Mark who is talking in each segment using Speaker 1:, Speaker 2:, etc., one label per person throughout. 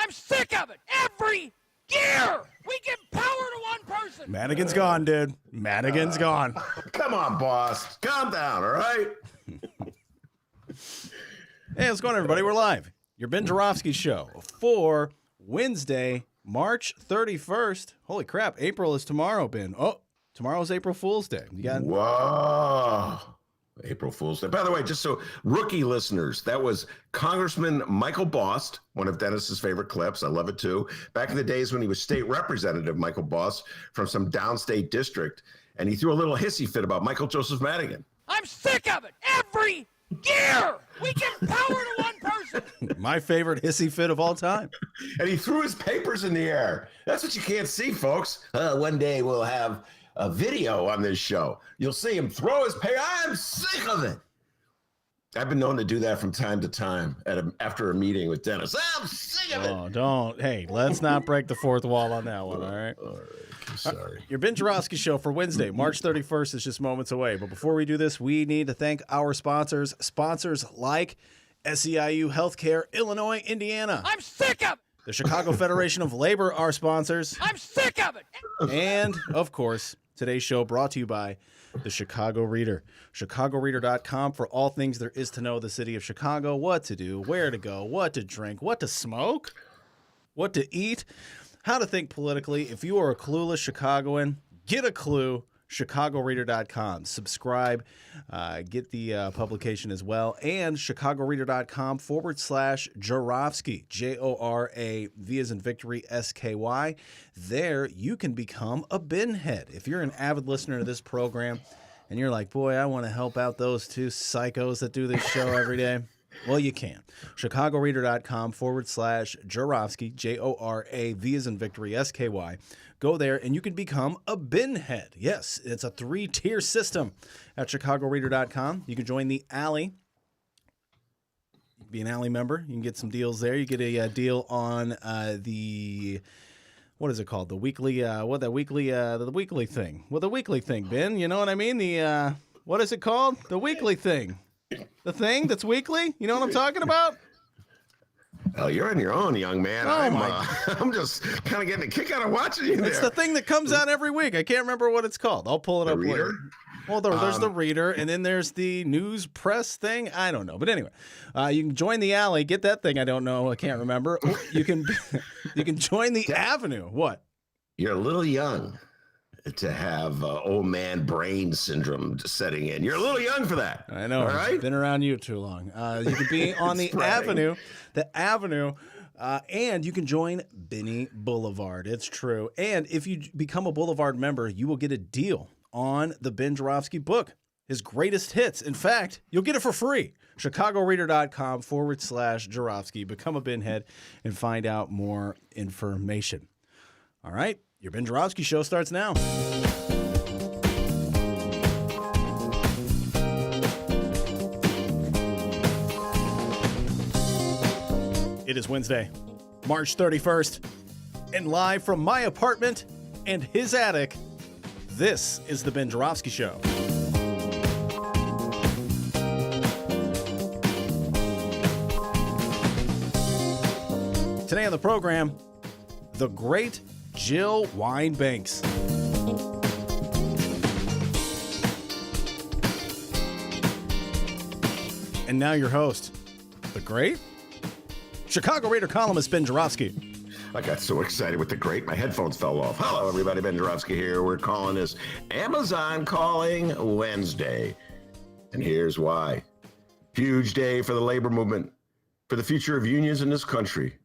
Speaker 1: I'm sick of it. Every year, we give power to one person.
Speaker 2: Madigan's gone, dude. Madigan's gone.
Speaker 3: Come on, boss. Calm down, all right?
Speaker 2: Hey, what's going on, everybody? We're live. Your Ben Jarofsky Show for Wednesday, March 31st. Holy crap, April is tomorrow, Ben. Oh, tomorrow's April Fool's Day. You got
Speaker 3: Whoa. April Fool's Day. By the way, just so rookie listeners, that was Congressman Michael Bost, one of Dennis's favorite clips. I love it too. Back in the days when he was state representative, Michael Bost, from some downstate district, and he threw a little hissy fit about Michael Joseph Madigan.
Speaker 1: I'm sick of it. Every year, we give power to one person.
Speaker 2: my favorite hissy fit of all time.
Speaker 3: And he threw his papers in the air. That's what you can't see, folks. One day we'll have a video on this show. You'll see him throw his paper. I'm sick of it. I've been known to do that from time to time after a meeting with Dennis. I'm sick of it.
Speaker 2: Oh, don't. Hey, let's not break the fourth wall on that one, all right?
Speaker 3: All right. Sorry.
Speaker 2: Your Ben Jarofsky Show for Wednesday, March 31st is just moments away. But before we do this, we need to thank our sponsors. Sponsors like SEIU Healthcare, Illinois, Indiana.
Speaker 1: I'm sick of it.
Speaker 2: The Chicago Federation of Labor are sponsors.
Speaker 1: I'm sick of it.
Speaker 2: And, of course, today's show brought to you by the Chicago Reader. ChicagoReader.com for all things there is to know the city of Chicago, what to do, where to go, what to drink, what to smoke, what to eat, how to think politically. If you are a clueless Chicagoan, get a clue. ChicagoReader.com. Subscribe, get the publication as well, and ChicagoReader.com/Jarofsky, J-O-R-A-V as in victory, S-K-Y. There you can become a bin head. If you're an avid listener to this program and you're like, boy, I want to help out those two psychos that do this show every day. Well, you can. ChicagoReader.com/Jarofsky, J-O-R-A-V as in victory, S-K-Y. Go there and you can become a bin head. Yes, it's a 3-tier system at ChicagoReader.com. You can join the Alley. You can be an Alley member. You can get some deals there. You get a deal on the, what is it called? The weekly, the weekly thing. Well, the weekly thing, Ben. You know what I mean? The, what is it called? The weekly thing. The thing that's weekly? You know what I'm talking about?
Speaker 3: Well, you're on your own, young man.
Speaker 2: Oh,
Speaker 3: I'm just kind of getting a kick out of watching you there.
Speaker 2: It's the thing that comes out every week. I can't remember what it's called. I'll pull it up later. Well, there's the Reader, and then there's the news press thing. I don't know. But anyway, you can join the Alley. Get that thing I don't know. I can't remember. You can join the Avenue. What?
Speaker 3: You're a little young to have old man brain syndrome setting in. You're a little young for that.
Speaker 2: I know.
Speaker 3: All right?
Speaker 2: Been around you too long. You can be on the Avenue. The Avenue. And you can join Benny Boulevard. It's true. And if you become a Boulevard member, you will get a deal on the Ben Jarofsky book, his greatest hits. In fact, you'll get it for free. ChicagoReader.com/Jarofsky. Become a bin head and find out more information. All right. Your Ben Jarofsky Show starts now. It is Wednesday, March 31st, and live from my apartment and his attic, this is the Ben Jarofsky Show. Today on the program, the great Jill Wine-Banks. And now your host, the great Chicago Reader columnist Ben Jarofsky.
Speaker 3: I got so excited with the great, my headphones fell off. Hello, everybody. Ben Jarofsky here. We're calling this Amazon Calling Wednesday. And here's why. Huge day for the labor movement, for the future of unions in this country.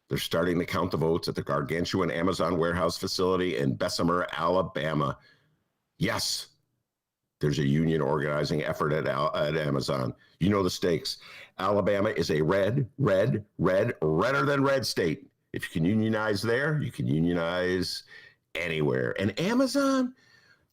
Speaker 3: They're starting to count the votes at the gargantuan Amazon warehouse facility in Bessemer, Alabama. Yes, there's a union organizing effort at Amazon. You know the stakes. Alabama is a redder than red state. If you can unionize there, you can unionize anywhere. And Amazon,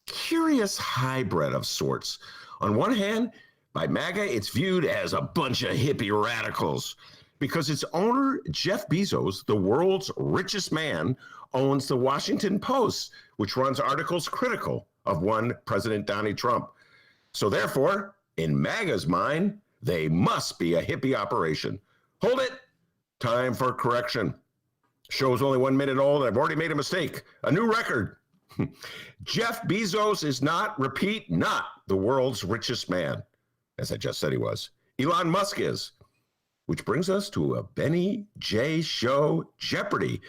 Speaker 3: curious hybrid of sorts. On one hand, by MAGA, it's viewed as a bunch of hippie radicals, because its owner, Jeff Bezos, the world's richest man, owns the Washington Post, which runs articles critical of one President Donald Trump. So therefore, in MAGA's mind, they must be a hippie operation. Hold it. Time for correction. Show's only 1 minute old, and I've already made a mistake. A new record. Jeff Bezos is not, repeat, not the world's richest man, as I just said he was. Elon Musk is. Which brings us to a Benny J. Show Jeopardy.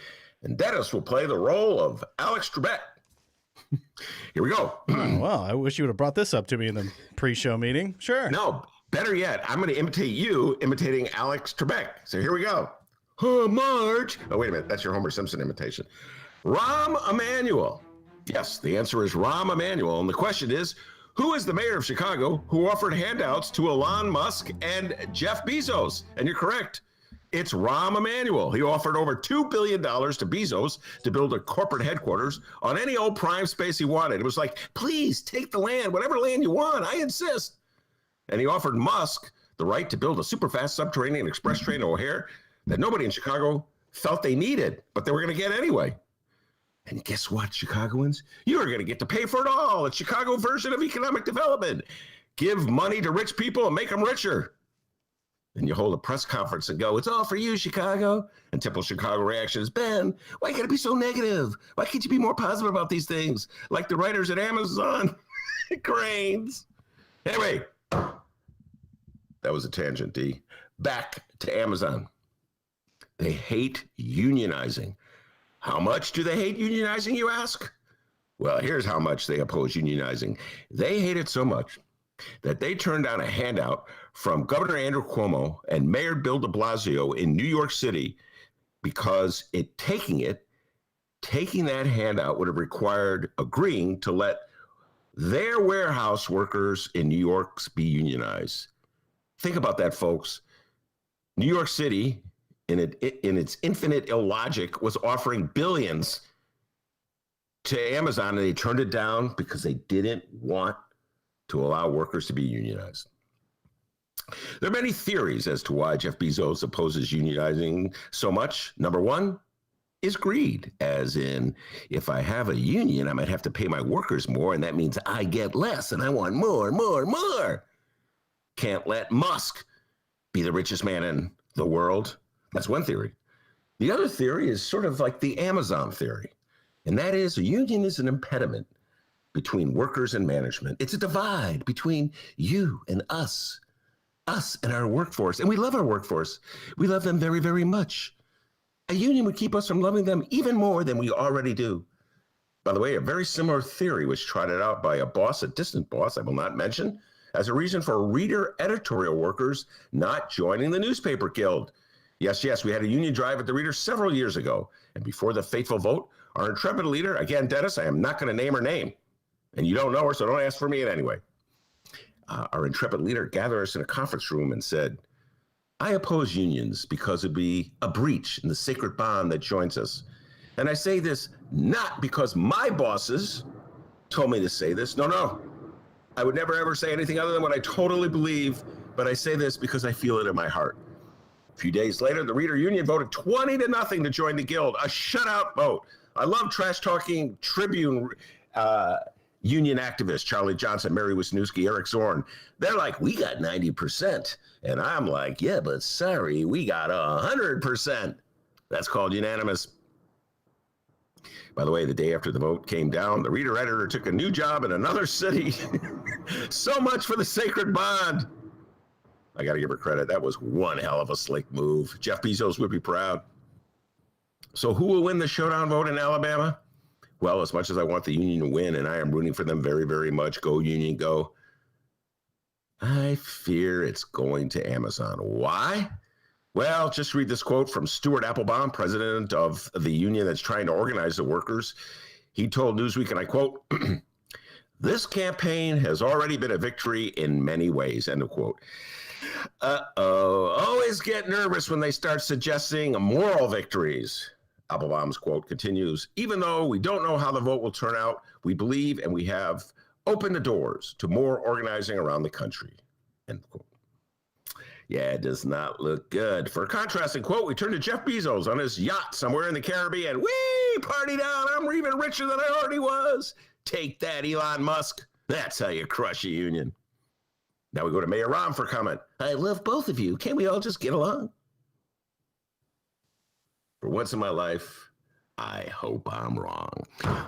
Speaker 3: And Dennis will play the role of Alex Trebek. Here we go.
Speaker 2: Oh, well, I wish you would have brought this up to me in the pre-show meeting. Sure.
Speaker 3: No, better yet, I'm going to imitate you imitating Alex Trebek. So here we go. Oh, Marge. Oh, wait a minute. That's your Homer Simpson imitation. Rahm Emanuel. Yes, the answer is Rahm Emanuel. And the question is, who is the mayor of Chicago who offered handouts to Elon Musk and Jeff Bezos? And you're correct. It's Rahm Emanuel. He offered over $2 billion to Bezos to build a corporate headquarters on any old prime space he wanted. It was like, please take the land, whatever land you want, I insist. And he offered Musk the right to build a super fast subterranean express train to O'Hare that nobody in Chicago felt they needed, but they were going to get anyway. And guess what, Chicagoans? You are going to get to pay for it all. It's Chicago version of economic development. Give money to rich people and make them richer. And you hold a press conference and go, it's all for you, Chicago. And typical Chicago reaction is, Ben, why you got to be so negative? Why can't you be more positive about these things? Like the writers at Amazon. Grains. Anyway, that was a tangent, D. Back to Amazon. They hate unionizing. How much do they hate unionizing, you ask? Well, here's how much they oppose unionizing. They hate it so much that they turned down a handout from Governor Andrew Cuomo and Mayor Bill de Blasio in New York City because taking that handout would have required agreeing to let their warehouse workers in New York be unionized. Think about that, folks. New York City, in its infinite illogic, was offering billions to Amazon, and they turned it down because they didn't want to allow workers to be unionized. There are many theories as to why Jeff Bezos opposes unionizing so much. Number one is greed, as in, if I have a union, I might have to pay my workers more, and that means I get less, and I want more, more, more. Can't let Musk be the richest man in the world. That's one theory. The other theory is sort of like the Amazon theory, and that is a union is an impediment between workers and management. It's a divide between you and us and our workforce. And we love our workforce. We love them very, very much. A union would keep us from loving them even more than we already do. By the way, a very similar theory was trotted out by a distant boss I will not mention, as a reason for reader editorial workers not joining the newspaper guild. Yes, we had a union drive at the Reader several years ago. And before the fateful vote, our intrepid leader, again, Dennis, I am not going to name her name. And you don't know her, so don't ask for me anyway. Our intrepid leader gathered us in a conference room and said, I oppose unions because it'd be a breach in the sacred bond that joins us. And I say this not because my bosses told me to say this. No. I would never, ever say anything other than what I totally believe. But I say this because I feel it in my heart. A few days later, the Reader Union voted 20-0 to join the guild, a shutout vote. I love trash-talking Tribune union activists, Charlie Johnson, Mary Wisniewski, Eric Zorn. They're like, we got 90%. And I'm like, yeah, but sorry, we got 100%. That's called unanimous. By the way, the day after the vote came down, the Reader editor took a new job in another city. So much for the sacred bond. I got to give her credit. That was one hell of a slick move. Jeff Bezos would be proud. So who will win the showdown vote in Alabama? Well, as much as I want the union to win, and I am rooting for them very, very much, go union, go, I fear it's going to Amazon. Why? Well, just read this quote from Stuart Applebaum, president of the union that's trying to organize the workers. He told Newsweek, and I quote, this campaign has already been a victory in many ways, end of quote. Always get nervous when they start suggesting moral victories. Applebaum's quote continues, even though we don't know how the vote will turn out, we believe and we have opened the doors to more organizing around the country, end quote. Yeah, it does not look good. For a contrasting quote, we turn to Jeff Bezos on his yacht somewhere in the Caribbean. Whee, party down, I'm even richer than I already was. Take that, Elon Musk. That's how you crush a union. Now we go to Mayor Rahm for comment. I love both of you. Can't we all just get along? For once in my life, I hope I'm wrong.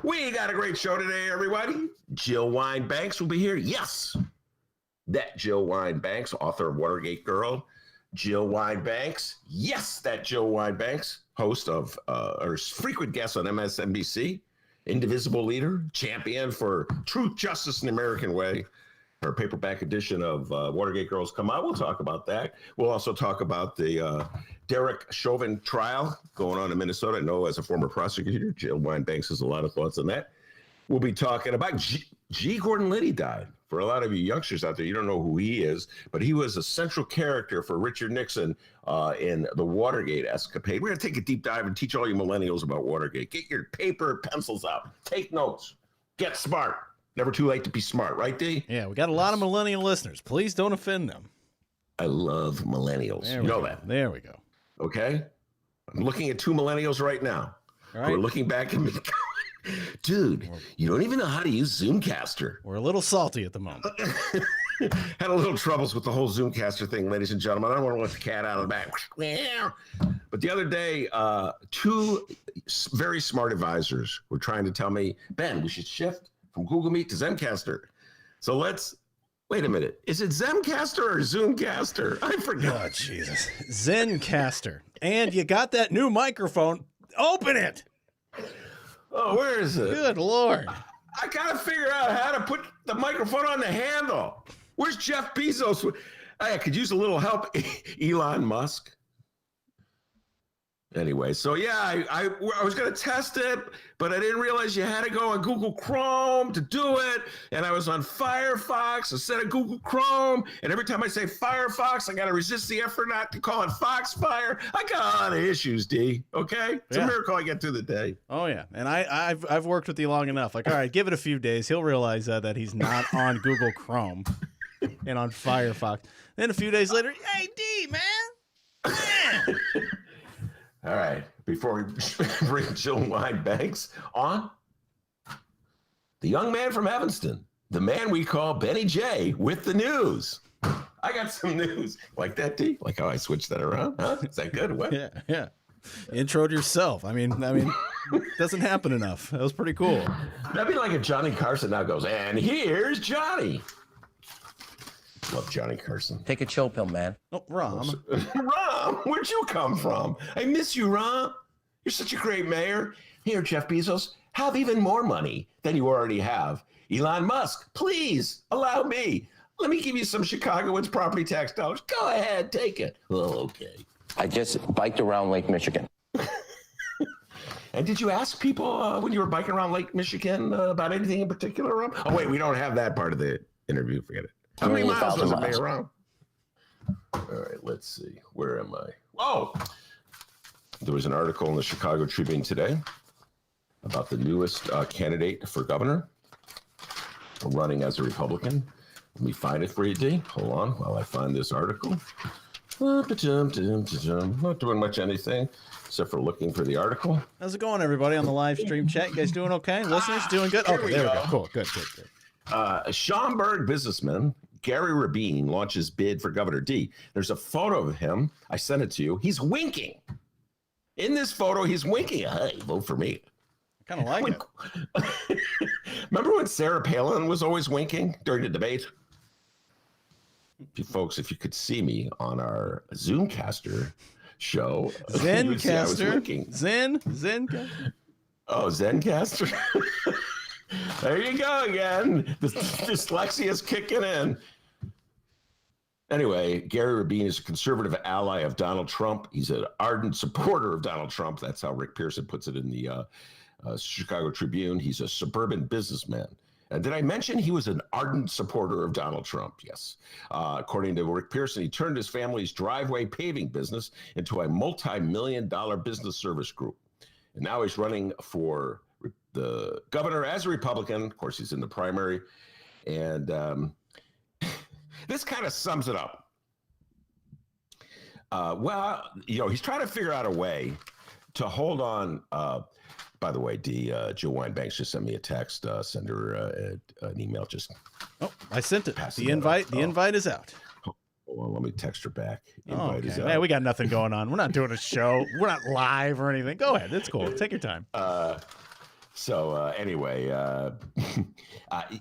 Speaker 3: We got a great show today, everybody. Jill Wine-Banks will be here. Yes, that Jill Wine-Banks, author of Watergate Girl. Jill Wine-Banks. Yes, that Jill Wine-Banks, host of, or frequent guest on MSNBC. Indivisible leader, champion for truth, justice, and the American way. Her paperback edition of Watergate Girls come out. We'll talk about that. We'll also talk about the Derrick Chauvin trial going on in Minnesota. I know as a former prosecutor, Jill Wine-Banks has a lot of thoughts on that. We'll be talking about G. Gordon Liddy died. For a lot of you youngsters out there, you don't know who he is, but he was a central character for Richard Nixon in the Watergate escapade. We're going to take a deep dive and teach all you millennials about Watergate. Get your paper and pencils out. Take notes. Get smart. Never too late to be smart, right, D?
Speaker 2: Yeah, we got a lot of millennial listeners. Please don't offend them.
Speaker 3: I love millennials. You know that.
Speaker 2: There we go.
Speaker 3: Okay? I'm looking at two millennials right now.
Speaker 2: All right.
Speaker 3: We're looking back at me. Dude, you don't even know how to use Zoomcaster.
Speaker 2: We're a little salty at the moment.
Speaker 3: Had a little troubles with the whole Zoomcaster thing, ladies and gentlemen. I don't want to let the cat out of the bag. But the other day, two very smart advisors were trying to tell me, Ben, we should shift from Google Meet to Zencaster. So wait a minute. Is it Zencaster or Zoomcaster? I forgot.
Speaker 2: Oh, Jesus. Zencaster. And you got that new microphone. Open it.
Speaker 3: Oh, where is it?
Speaker 2: Good Lord.
Speaker 3: I got to figure out how to put the microphone on the handle. Where's Jeff Bezos? I could use a little help. Elon Musk. Anyway, so yeah, I was going to test it, but I didn't realize you had to go on Google Chrome to do it. And I was on Firefox instead of Google Chrome. And every time I say Firefox, I got to resist the effort not to call it Foxfire. I got a lot of issues, D. Okay? It's a miracle I get through the day.
Speaker 2: Oh, yeah. And I've worked with you long enough. Like, all right, give it a few days. He'll realize that he's not on Google Chrome and on Firefox. Then a few days later, hey, D, man.
Speaker 3: All right, before we bring Jill Wine-Banks on, the young man from Evanston, the man we call Benny J, with the news. I got some news. Like that, D? Like how I switched that around? Huh? Is that good? What?
Speaker 2: Yeah. Introed yourself. I mean, doesn't happen enough. That was pretty cool.
Speaker 3: That'd be like if Johnny Carson now goes, and here's Johnny. Love Johnny Carson.
Speaker 4: Take a chill pill, man.
Speaker 2: Oh, Rom.
Speaker 3: Rom, where'd you come from? I miss you, Rom. You're such a great mayor. Here, Jeff Bezos, have even more money than you already have. Elon Musk, please allow me. Let me give you some Chicagoans property tax dollars. Go ahead, take it. Oh, okay.
Speaker 4: I just biked around Lake Michigan.
Speaker 3: And did you ask people when you were biking around Lake Michigan about anything in particular, Rom? Oh, wait, we don't have that part of the interview. Forget it. How many miles was it, Mayor Rom? All right, let's see. Where am I? Oh, there was an article in the Chicago Tribune today about the newest candidate for governor running as a Republican. Let me find it for you, D. Hold on while I find this article. Not doing much anything except for looking for the article.
Speaker 2: How's it going, everybody, on the live stream chat? You guys doing okay? Listeners doing good? Okay, there we go. Cool, good.
Speaker 3: A Schaumburg businessman, Gary Rabin, launches bid for Governor D. There's a photo of him. I sent it to you. He's winking. In this photo, he's winking. Hey, vote for me.
Speaker 2: I kind of like it.
Speaker 3: Remember when Sarah Palin was always winking during the debate? Folks, if you could see me on our Zoomcaster show,
Speaker 2: Zencaster. Zencaster.
Speaker 3: Oh, Zencaster. There you go again. The dyslexia is kicking in. Anyway, Gary Rabin is a conservative ally of Donald Trump. He's an ardent supporter of Donald Trump. That's how Rick Pearson puts it in the Chicago Tribune. He's a suburban businessman. And did I mention he was an ardent supporter of Donald Trump? Yes. According to Rick Pearson, he turned his family's driveway paving business into a multi-million-dollar business service group. And now he's running for the governor as a Republican. Of course, he's in the primary. And this kind of sums it up. Well, he's trying to figure out a way to hold on. By the way, Jill Wine-Banks just sent me a text. Send her an email. Just
Speaker 2: I sent it. The invite is out.
Speaker 3: Well, let me text her back.
Speaker 2: Oh,
Speaker 3: Invite us
Speaker 2: okay.
Speaker 3: out.
Speaker 2: Man, we got nothing going on. We're not doing a show. We're not live or anything. Go ahead. It's cool. Take your time.
Speaker 3: Anyway,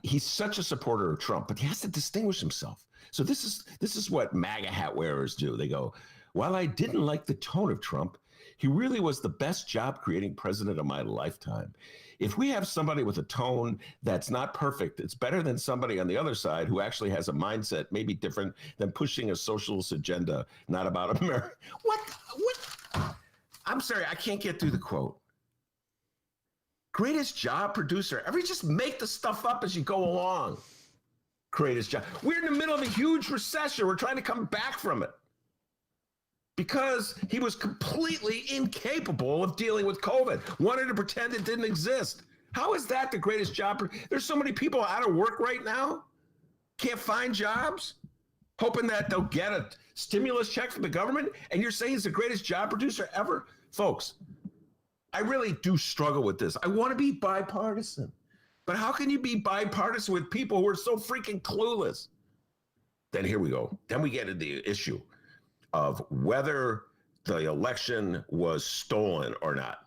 Speaker 3: he's such a supporter of Trump, but he has to distinguish himself. So this is what MAGA hat wearers do. They go, while I didn't like the tone of Trump, he really was the best job creating president of my lifetime. If we have somebody with a tone that's not perfect, it's better than somebody on the other side who actually has a mindset maybe different than pushing a socialist agenda, not about America. What? I'm sorry, I can't get through the quote. Greatest job producer. Just make the stuff up as you go along. Greatest job. We're in the middle of a huge recession. We're trying to come back from it. Because he was completely incapable of dealing with COVID, wanted to pretend it didn't exist. How is that the greatest job? There's so many people out of work right now, can't find jobs, hoping that they'll get a stimulus check from the government, and you're saying he's the greatest job producer ever? Folks, I really do struggle with this. I want to be bipartisan, but how can you be bipartisan with people who are so freaking clueless? Then here we go. Then we get into the issue of whether the election was stolen or not.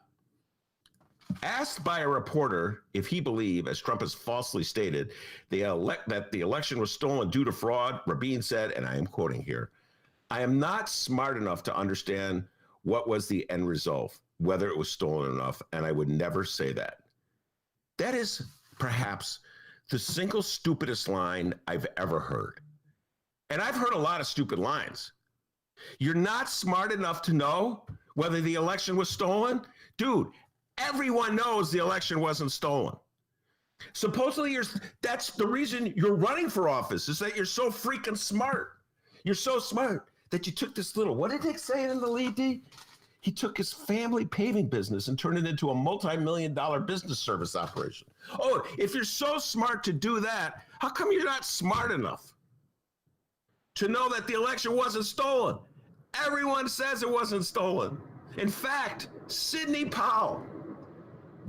Speaker 3: Asked by a reporter if he believed, as Trump has falsely stated, that the election was stolen due to fraud, Rabin said, and I am quoting here, I am not smart enough to understand what was the end result, whether it was stolen enough, and I would never say that. That is perhaps the single stupidest line I've ever heard. And I've heard a lot of stupid lines. You're not smart enough to know whether the election was stolen? Dude, everyone knows the election wasn't stolen. Supposedly, that's the reason you're running for office, is that you're so freaking smart. You're so smart that you took this little, what did Dick say in the lead, D? He took his family paving business and turned it into a multi-million-dollar business service operation. Oh, if you're so smart to do that, how come you're not smart enough to know that the election wasn't stolen? Everyone says it wasn't stolen. In fact, Sidney Powell,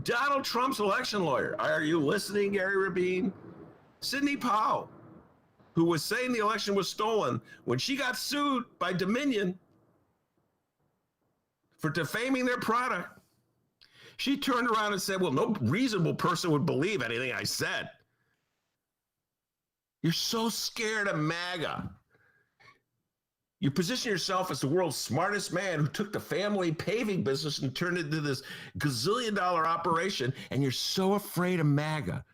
Speaker 3: Donald Trump's election lawyer, are you listening, Gary Rabin? Sidney Powell, who was saying the election was stolen, when she got sued by Dominion for defaming their product, she turned around and said, well, no reasonable person would believe anything I said. You're so scared of MAGA. You position yourself as the world's smartest man who took the family paving business and turned it into this gazillion-dollar operation, and you're so afraid of MAGA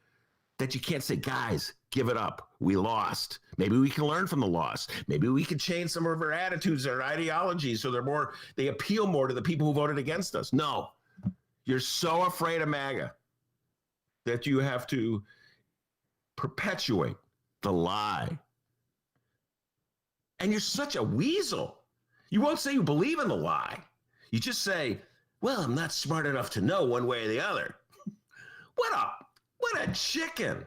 Speaker 3: that you can't say, guys, give it up. We lost. Maybe we can learn from the loss. Maybe we can change some of our attitudes, our ideologies, so they appeal more to the people who voted against us. No, you're so afraid of MAGA that you have to perpetuate the lie. And you're such a weasel. You won't say you believe in the lie. You just say, well, I'm not smart enough to know one way or the other. What a chicken.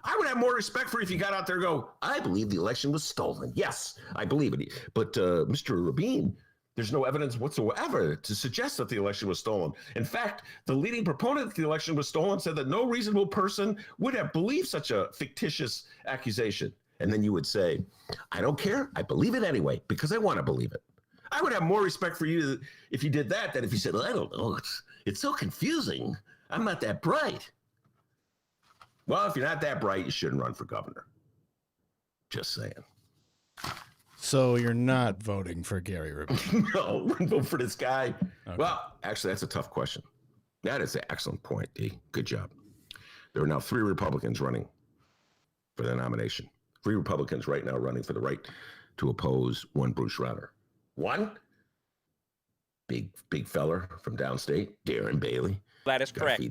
Speaker 3: I would have more respect for if you got out there and go, I believe the election was stolen. Yes, I believe it. But Mr. Rabin, there's no evidence whatsoever to suggest that the election was stolen. In fact, the leading proponent that the election was stolen said that no reasonable person would have believed such a fictitious accusation. And then you would say, I don't care. I believe it anyway, because I want to believe it. I would have more respect for you if you did that than if you said, well, I don't know. It's so confusing. I'm not that bright. Well, if you're not that bright, you shouldn't run for governor. Just saying.
Speaker 2: So you're not voting for Gary Rabin?
Speaker 3: No, vote for this guy. Okay. Well, actually, that's a tough question. That is an excellent point, D. Good job. There are now 3 Republicans running for the nomination. 3 Republicans right now running for the right to oppose one Bruce Rauner. One, big feller from downstate, Darren Bailey.
Speaker 1: That is correct.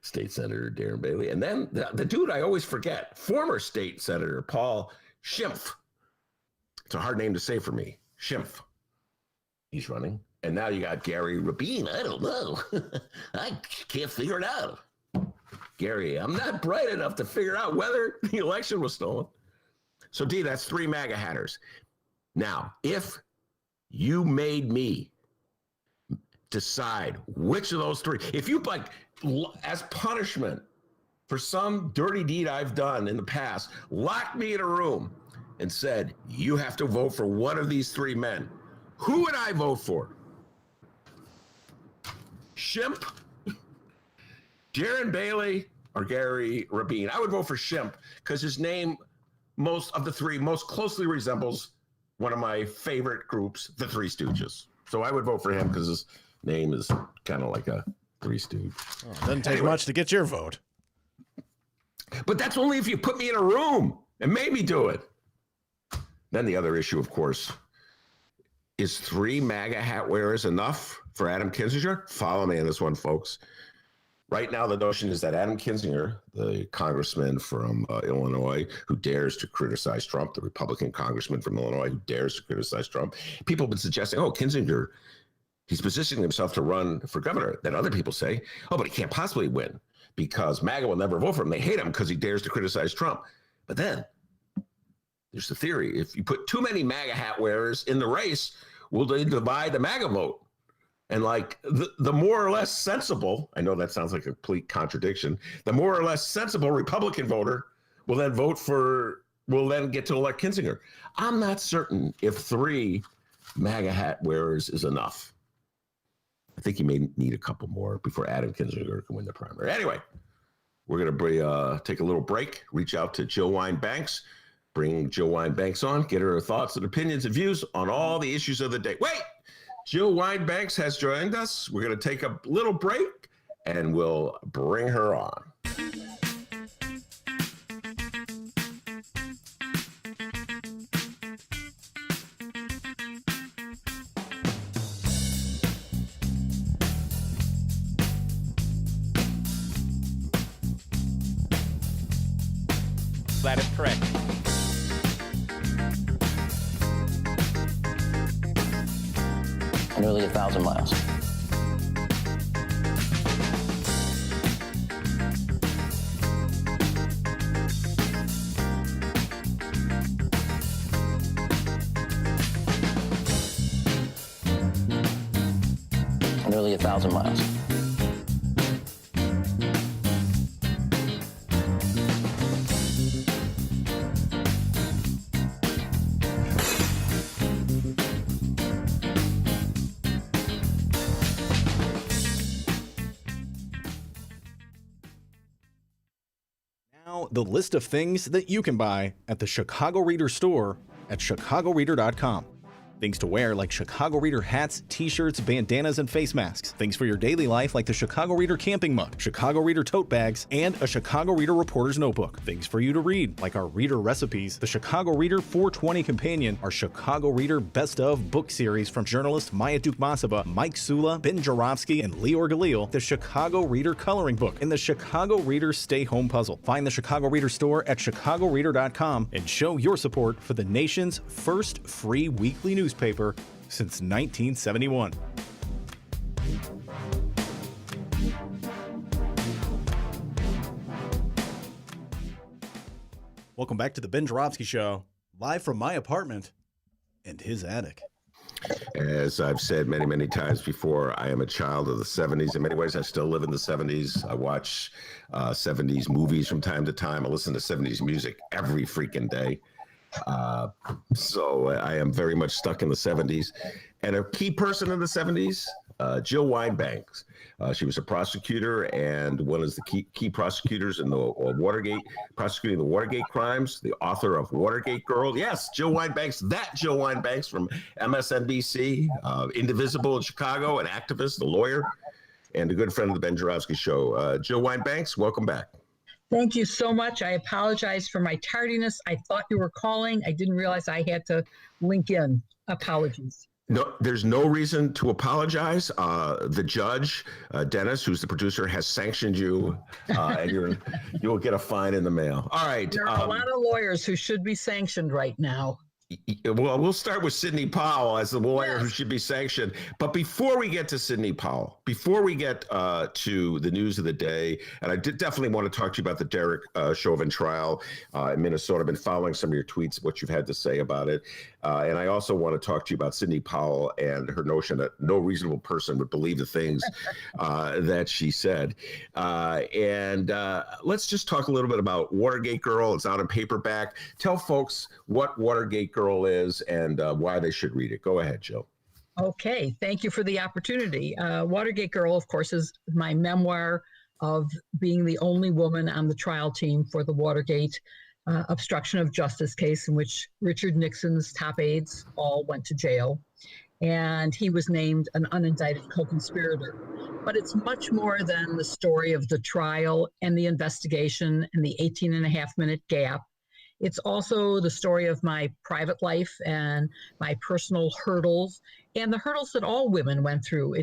Speaker 3: State Senator Darren Bailey. And then the dude I always forget, former State Senator Paul Schimpf. It's a hard name to say for me. Schimpf. He's running. And now you got Gary Rabin. I don't know. I can't figure it out. Gary, I'm not bright enough to figure out whether the election was stolen. So, D, that's 3 MAGA hatters. Now, if you made me decide which of those 3, if you, like, as punishment for some dirty deed I've done in the past, lock me in a room and said, you have to vote for one of these three men, who would I vote for? Shimp, Jaron Bailey, or Gary Rabin? I would vote for Shimp because his name, most of the three, most closely resembles one of my favorite groups, the Three Stooges. So I would vote for him because his name is kind of like a Three Stooge.
Speaker 2: Oh, doesn't take much to get your vote.
Speaker 3: But that's only if you put me in a room and made me do it. Then the other issue, of course, is 3 MAGA hat wearers enough for Adam Kinzinger? Follow me on this one, folks. Right now, the notion is that Adam Kinzinger, the congressman from Illinois who dares to criticize Trump, the Republican congressman from Illinois who dares to criticize Trump, people have been suggesting, oh, Kinzinger, he's positioning himself to run for governor. Then other people say, oh, but he can't possibly win because MAGA will never vote for him. They hate him because he dares to criticize Trump. But then there's the theory. If you put too many MAGA hat wearers in the race, will they divide the MAGA vote? And like the more or less sensible, I know that sounds like a complete contradiction, the more or less sensible Republican voter will then get to elect Kinzinger. I'm not certain if 3 MAGA hat wearers is enough. I think you may need a couple more before Adam Kinzinger can win the primary. Anyway, we're going to take a little break, reach out to Jill Wine-Banks, bring Jill Wine-Banks on, get her thoughts and opinions and views on all the issues of the day. Wait! Jill Wine-Banks has joined us. We're going to take a little break, and we'll bring her on.
Speaker 1: That is correct.
Speaker 4: Nearly 1,000 miles. Nearly 1,000 miles.
Speaker 2: Now, the list of things that you can buy at the Chicago Reader store at chicagoreader.com. Things to wear like Chicago Reader hats, t-shirts, bandanas, and face masks. Things for your daily life like the Chicago Reader camping mug, Chicago Reader tote bags, and a Chicago Reader reporter's notebook. Things for you to read like our Reader recipes, the Chicago Reader 420 companion, our Chicago Reader best of book series from journalists Maya Dukmasova, Mike Sula, Ben Jarofsky, and Lior Galil, the Chicago Reader coloring book, and the Chicago Reader stay home puzzle. Find the Chicago Reader store at chicagoreader.com and show your support for the nation's first free weekly newspaper since 1971. Welcome back to the Ben Jarofsky Show, live from my apartment and his attic.
Speaker 3: As I've said many, many times before, I am a child of the 70s. In many ways, I still live in the 70s. I watch 70s movies from time to time. I listen to 70s music every freaking day. So I am very much stuck in the 70s. And a key person in the 70s, Jill Wine-Banks. She was a prosecutor and one of the key prosecutors in the Watergate, prosecuting the Watergate crimes, the author of Watergate Girl. Yes, Jill Wine-Banks, that Jill Wine-Banks from MSNBC, Indivisible in Chicago, an activist, a lawyer, and a good friend of the Ben Jarofsky Show. Jill Wine-Banks, welcome back.
Speaker 5: Thank you so much. I apologize for my tardiness. I thought you were calling. I didn't realize I had to link in. Apologies.
Speaker 3: No, there's no reason to apologize. The judge, Dennis, who's the producer, has sanctioned you, and you'll get a fine in the mail. All right.
Speaker 5: There are a lot of lawyers who should be sanctioned right now.
Speaker 3: Well, we'll start with Sidney Powell as the lawyer who should be sanctioned. But before we get to Sidney Powell, before we get to the news of the day, and I did definitely want to talk to you about the Derrick Chauvin trial in Minnesota. I've been following some of your tweets, what you've had to say about it. And I also want to talk to you about Sidney Powell and her notion that no reasonable person would believe the things that she said. And let's just talk a little bit about Watergate Girl. It's out in paperback. Tell folks what Watergate Girl is and why they should read it. Go ahead, Jill.
Speaker 5: Okay, thank you for the opportunity. Watergate Girl, of course, is my memoir of being the only woman on the trial team for the Watergate obstruction of justice case, in which Richard Nixon's top aides all went to jail, and he was named an unindicted co-conspirator. But it's much more than the story of the trial and the investigation and the 18-and-a-half-minute gap. It's also the story of my private life and my personal hurdles and the hurdles that all women went through.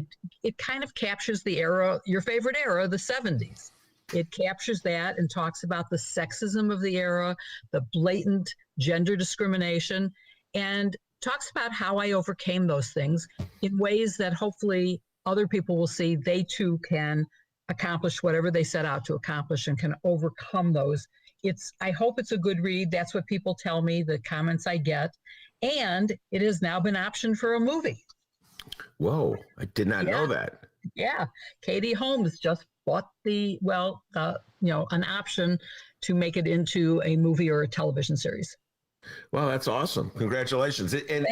Speaker 5: It kind of captures the era, your favorite era, the 70s. It captures that and talks about the sexism of the era, the blatant gender discrimination, and talks about how I overcame those things in ways that hopefully other people will see they too can accomplish whatever they set out to accomplish and can overcome those. I hope it's a good read. That's what people tell me, the comments I get. And it has now been optioned for a movie.
Speaker 3: Whoa, I did not know that.
Speaker 5: Yeah. Katie Holmes just bought an option to make it into a movie or a television series.
Speaker 3: Well, that's awesome. Congratulations. And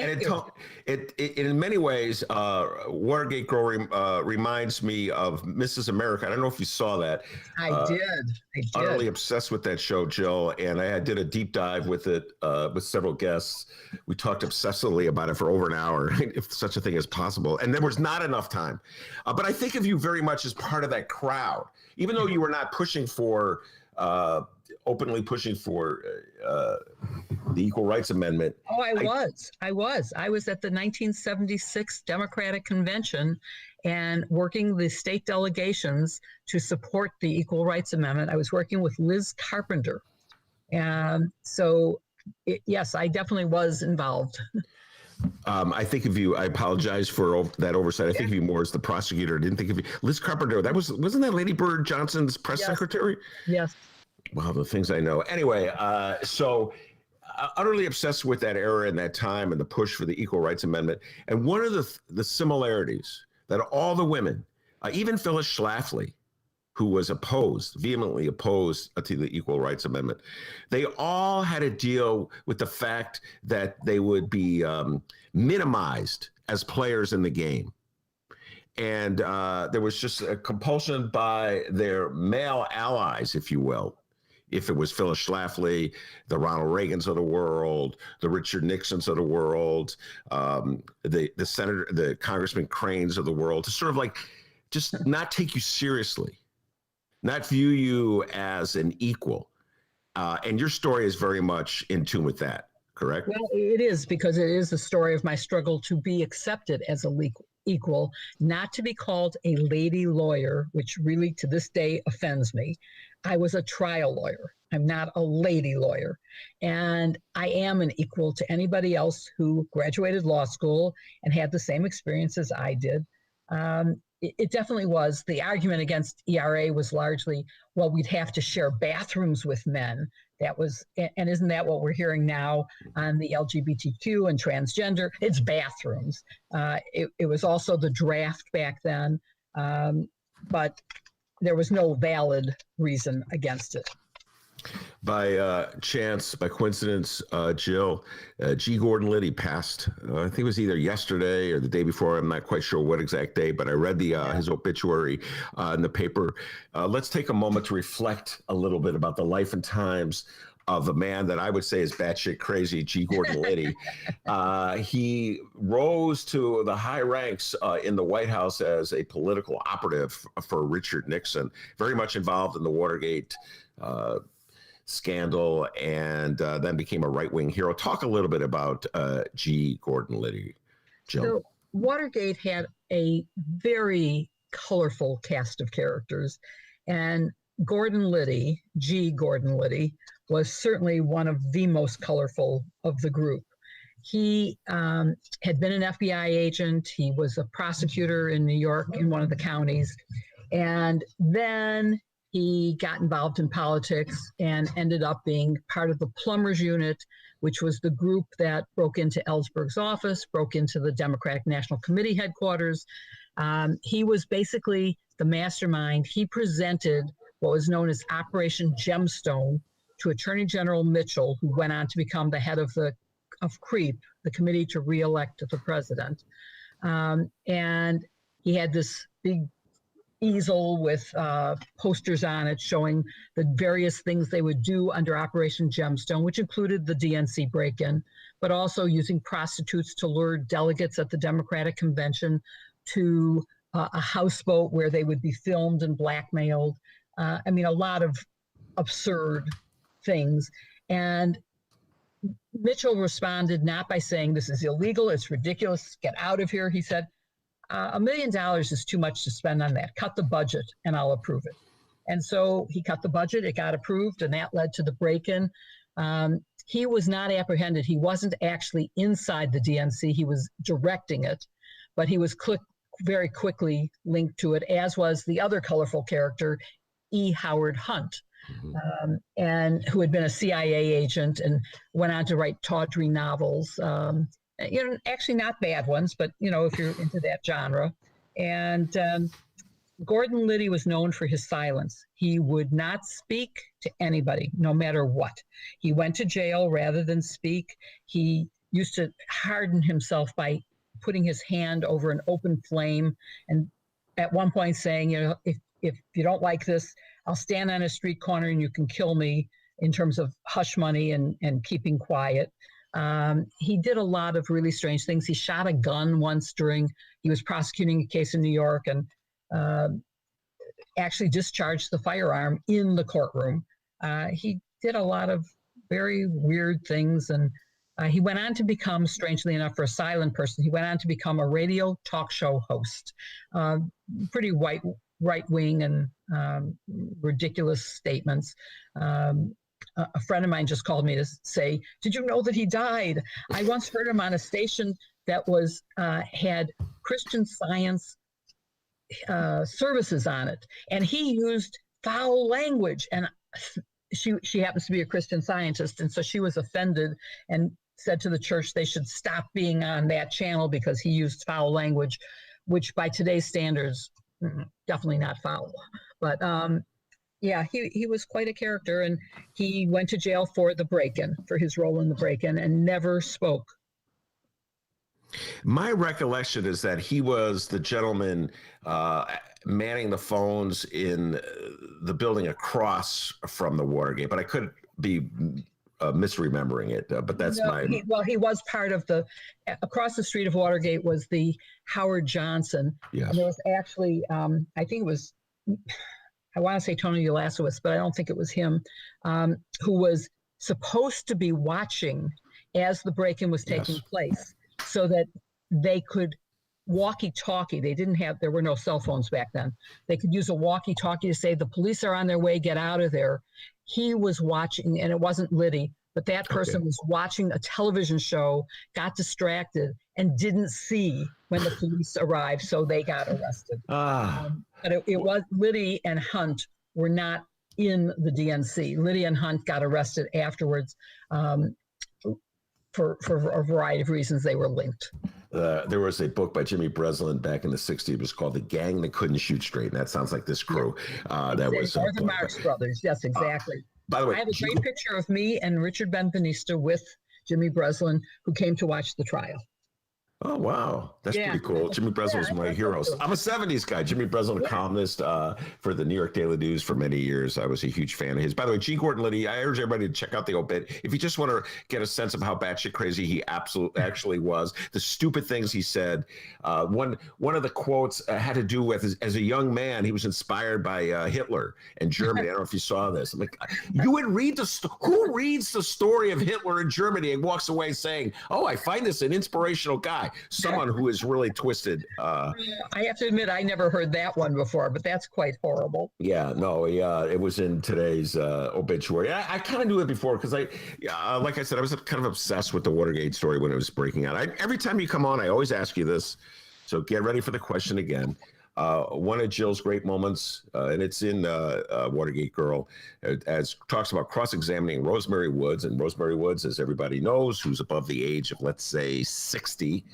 Speaker 3: in many ways, Watergate Girl reminds me of Mrs. America. I don't know if you saw that.
Speaker 5: I did.
Speaker 3: Utterly obsessed with that show, Jill. And I did a deep dive with it with several guests. We talked obsessively about it for over an hour, if such a thing is possible. And there was not enough time. But I think of you very much as part of that crowd, even though you were not openly pushing for the Equal Rights Amendment.
Speaker 5: Oh, I was at the 1976 Democratic Convention and working the state delegations to support the Equal Rights Amendment. I was working with Liz Carpenter. And so, yes, I definitely was involved.
Speaker 3: I think of you, I apologize for that oversight. I think of you more as the prosecutor. I didn't think of you. Liz Carpenter, wasn't that Lady Bird Johnson's press secretary?
Speaker 5: Yes.
Speaker 3: Wow, the things I know. Anyway, so utterly obsessed with that era and that time and the push for the Equal Rights Amendment. And one of the similarities that all the women, even Phyllis Schlafly, who was vehemently opposed to the Equal Rights Amendment, they all had to deal with the fact that they would be minimized as players in the game. And there was just a compulsion by their male allies, if you will. If it was Phyllis Schlafly, the Ronald Reagans of the world, the Richard Nixons of the world, the Congressman Cranes of the world, to sort of like just not take you seriously, not view you as an equal. And your story is very much in tune with that, correct?
Speaker 5: Well, it is, because it is the story of my struggle to be accepted as a equal, not to be called a lady lawyer, which really to this day offends me. I was a trial lawyer. I'm not a lady lawyer. And I am an equal to anybody else who graduated law school and had the same experience as I did. It definitely was. The argument against ERA was largely, well, we'd have to share bathrooms with men. And isn't that what we're hearing now on the LGBTQ and transgender? It's bathrooms. It was also the draft back then, but there was no valid reason against it.
Speaker 3: By chance, by coincidence, Jill, G. Gordon Liddy passed. I think it was either yesterday or the day before. I'm not quite sure what exact day, but I read his obituary in the paper. Let's take a moment to reflect a little bit about the life and times of a man that I would say is batshit crazy, G. Gordon Liddy. He rose to the high ranks in the White House as a political operative for Richard Nixon, very much involved in the Watergate scandal, and then became a right-wing hero. Talk a little bit about G. Gordon Liddy, Jill.
Speaker 5: So Watergate had a very colorful cast of characters, and Gordon Liddy, G. Gordon Liddy, was certainly one of the most colorful of the group. He had been an FBI agent. He was a prosecutor in New York in one of the counties. And then he got involved in politics and ended up being part of the Plumbers Unit, which was the group that broke into Ellsberg's office, broke into the Democratic National Committee headquarters. He was basically the mastermind. He presented what was known as Operation Gemstone to Attorney General Mitchell, who went on to become the head of CREEP, the Committee to Re-elect the President. And he had this big easel with posters on it showing the various things they would do under Operation Gemstone, which included the DNC break-in, but also using prostitutes to lure delegates at the Democratic Convention to a houseboat where they would be filmed and blackmailed. I mean, a lot of absurd things. And Mitchell responded not by saying, this is illegal, it's ridiculous, get out of here. He said, $1 million is too much to spend on that. Cut the budget and I'll approve it. And so he cut the budget, it got approved, and that led to the break-in. He was not apprehended. He wasn't actually inside the DNC. He was directing it, but he was very quickly linked to it, as was the other colorful character, E. Howard Hunt, and who had been a CIA agent and went on to write tawdry novels. Actually not bad ones, but, if you're into that genre. And Gordon Liddy was known for his silence. He would not speak to anybody, no matter what. He went to jail rather than speak. He used to harden himself by putting his hand over an open flame, and at one point saying, if you don't like this, I'll stand on a street corner and you can kill me, in terms of hush money and keeping quiet. He did a lot of really strange things. He shot a gun once he was prosecuting a case in New York, and actually discharged the firearm in the courtroom. He did a lot of very weird things, and he went on to become, strangely enough, for a silent person, he went on to become a radio talk show host. Pretty right-wing and ridiculous statements. A friend of mine just called me to say, did you know that he died? I once heard him on a station that had Christian Science services on it, and he used foul language. And she happens to be a Christian Scientist, and so she was offended and said to the church they should stop being on that channel because he used foul language, which by today's standards, definitely not foul. But yeah, he was quite a character, and he went to jail for his role in the break-in, and never spoke.
Speaker 3: My recollection is that he was the gentleman manning the phones in the building across from the Watergate, but I could be misremembering it. But that's
Speaker 5: he was part of across the street of Watergate was the Howard Johnson.
Speaker 3: Yes.
Speaker 5: And there was actually, I think it was, I want to say Tony Ulasewicz, but I don't think it was him, who was supposed to be watching as the break-in was taking place, so that they could walkie-talkie. There were no cell phones back then. They could use a walkie-talkie to say, the police are on their way, get out of there. He was watching, and it wasn't Liddy, but that person was watching a television show, got distracted, and didn't see when the police arrived, so they got arrested. But it was Liddy and Hunt were not in the DNC. Liddy and Hunt got arrested afterwards. For a variety of reasons, they were linked.
Speaker 3: There was a book by Jimmy Breslin back in the 60s. It was called The Gang That Couldn't Shoot Straight, and that sounds like this crew. That was
Speaker 5: the Marx Brothers. Yes, exactly.
Speaker 3: By the way,
Speaker 5: I have a great picture of me and Richard Benveniste with Jimmy Breslin, who came to watch the trial.
Speaker 3: Oh, wow. That's pretty cool. Jimmy Breslin was one of my heroes. I'm a 70s guy. Jimmy Breslin, a columnist for the New York Daily News for many years. I was a huge fan of his. By the way, G. Gordon Liddy, I urge everybody to check out the obit. If you just want to get a sense of how batshit crazy he actually was, the stupid things he said. One of the quotes had to do with, as a young man, he was inspired by Hitler and Germany. I don't know if you saw this. I'm like, you would read who reads the story of Hitler in Germany and walks away saying, oh, I find this an inspirational guy? guy, someone who is really twisted.
Speaker 5: I have to admit, I never heard that one before, but that's quite horrible.
Speaker 3: Yeah, no, it was in today's obituary. I kind of knew it before because like I said, I was kind of obsessed with the Watergate story when it was breaking out. Every time you come on, I always ask you this, so get ready for the question again. One of Jill's great moments, and it's in Watergate Girl, as talks about cross-examining Rosemary Woods. And Rosemary Woods, as everybody knows, who's above the age of, let's say, 60,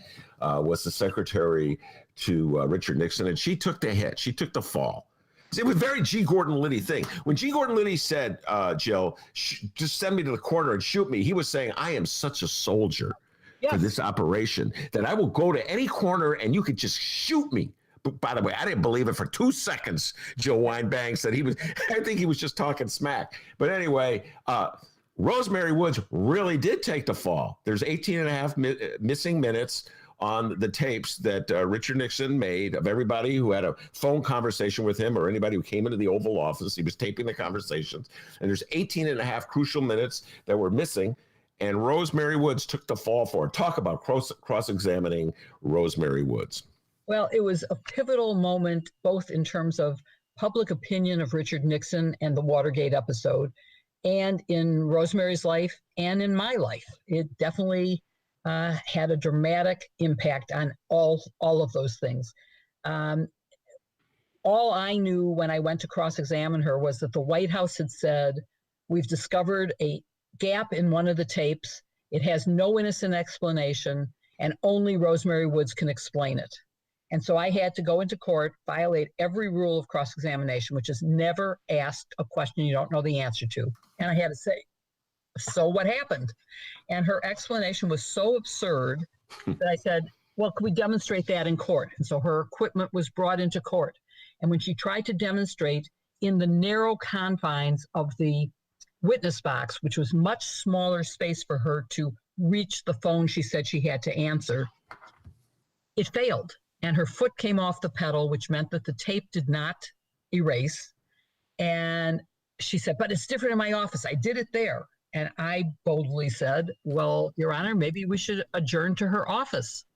Speaker 3: was the secretary to Richard Nixon. And she took the hit. She took the fall. It was a very G. Gordon Liddy thing. When G. Gordon Liddy said, Jill, just send me to the corner and shoot me, he was saying, I am such a soldier for this operation that I will go to any corner and you could just shoot me. But by the way, I didn't believe it for 2 seconds. Jill Wine-Banks said I think he was just talking smack. But anyway, Rosemary Woods really did take the fall. There's 18 and a half missing minutes on the tapes that Richard Nixon made of everybody who had a phone conversation with him or anybody who came into the Oval Office. He was taping the conversations. And there's 18 and a half crucial minutes that were missing. And Rosemary Woods took the fall for it. Talk about cross-examining Rosemary Woods.
Speaker 5: Well, it was a pivotal moment, both in terms of public opinion of Richard Nixon and the Watergate episode, and in Rosemary's life and in my life. It definitely had a dramatic impact on all of those things. All I knew when I went to cross-examine her was that the White House had said, we've discovered a gap in one of the tapes. It has no innocent explanation, and only Rosemary Woods can explain it. And so I had to go into court, violate every rule of cross-examination, which is never ask a question you don't know the answer to. And I had to say, so what happened? And her explanation was so absurd that I said, well, can we demonstrate that in court? And so her equipment was brought into court. And when she tried to demonstrate in the narrow confines of the witness box, which was much smaller space for her to reach the phone she said she had to answer, it failed. And her foot came off the pedal, which meant that the tape did not erase. And she said, but it's different in my office. I did it there. And I boldly said, well, Your Honor, maybe we should adjourn to her office.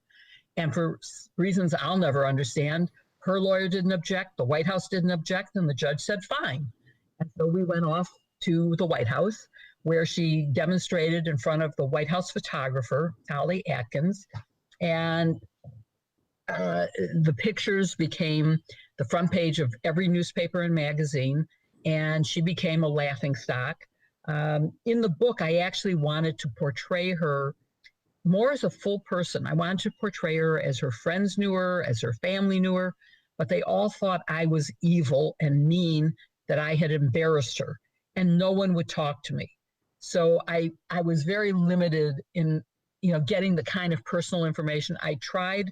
Speaker 5: And for reasons I'll never understand, her lawyer didn't object, the White House didn't object, and the judge said, fine. And so we went off to the White House, where she demonstrated in front of the White House photographer, Ollie Atkins, and the pictures became the front page of every newspaper and magazine, and she became a laughingstock. In the book, I actually wanted to portray her more as a full person. I wanted to portray her as her friends knew her, as her family knew her, but they all thought I was evil and mean, that I had embarrassed her, and no one would talk to me. So I was very limited in, getting the kind of personal information. I tried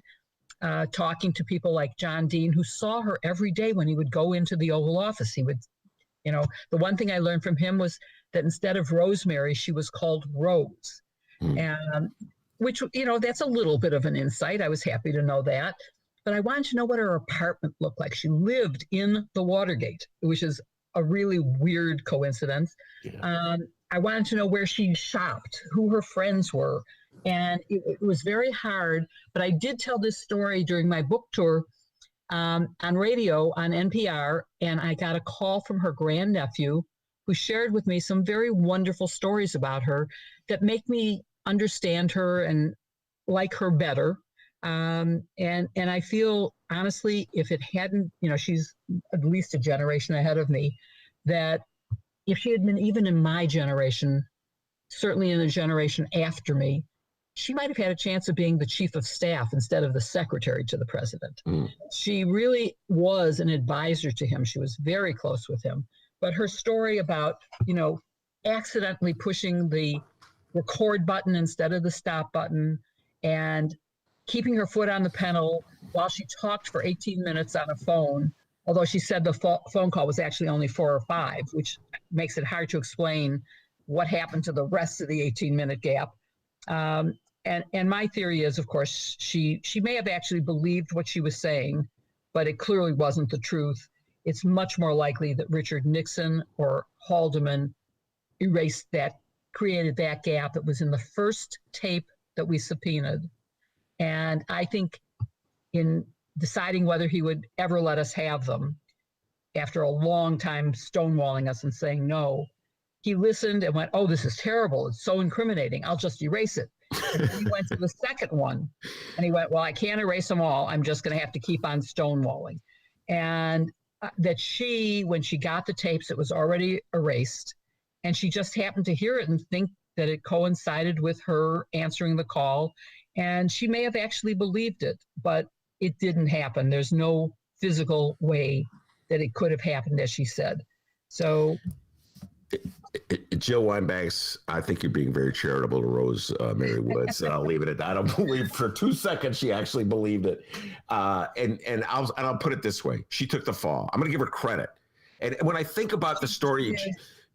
Speaker 5: talking to people like John Dean, who saw her every day when he would go into the Oval Office. He would, the one thing I learned from him was that instead of Rosemary, she was called Rose. And which, that's a little bit of an insight. I was happy to know that. But I wanted to know what her apartment looked like. She lived in the Watergate, which is a really weird coincidence. Yeah. I wanted to know where she shopped, who her friends were. And it was very hard, but I did tell this story during my book tour on radio on NPR, and I got a call from her grandnephew who shared with me some very wonderful stories about her that make me understand her and like her better. And I feel, honestly, if it hadn't, she's at least a generation ahead of me, that if she had been even in my generation, certainly in the generation after me, she might have had a chance of being the chief of staff instead of the secretary to the president. She really was an advisor to him. She was very close with him. But her story about, accidentally pushing the record button instead of the stop button and keeping her foot on the pedal while she talked for 18 minutes on a phone, although she said the phone call was actually only 4 or 5, which makes it hard to explain what happened to the rest of the 18-minute gap. And my theory is, of course, she may have actually believed what she was saying, but it clearly wasn't the truth. It's much more likely that Richard Nixon or Haldeman created that gap. It was in the first tape that we subpoenaed. And I think in deciding whether he would ever let us have them, after a long time stonewalling us and saying no, he listened and went, oh, this is terrible. It's so incriminating. I'll just erase it. And then he went to the second one and he went, well, I can't erase them all. I'm just going to have to keep on stonewalling. And that when she got the tapes, it was already erased. And she just happened to hear it and think that it coincided with her answering the call. And she may have actually believed it, but it didn't happen. There's no physical way that it could have happened, as she said. So,
Speaker 3: Jill Weinbanks, I think you're being very charitable to Rosemary Woods. I'll leave it at that. I don't believe for 2 seconds she actually believed it. And I'll put it this way: she took the fall. I'm going to give her credit. And when I think about the story,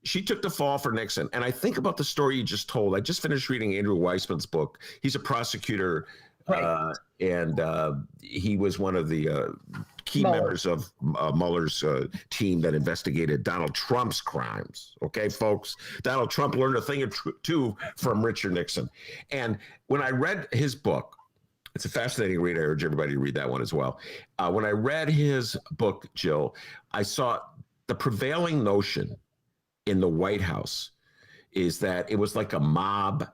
Speaker 3: she took the fall for Nixon. And I think about the story you just told. I just finished reading Andrew Weissman's book. He's a prosecutor, right. And he was one of the key members of Mueller's team that investigated Donald Trump's crimes. Okay, folks, Donald Trump learned a thing or two from Richard Nixon. And when I read his book, it's a fascinating read. I urge everybody to read that one as well. When I read his book, Jill, I saw the prevailing notion in the White House is that it was like a mob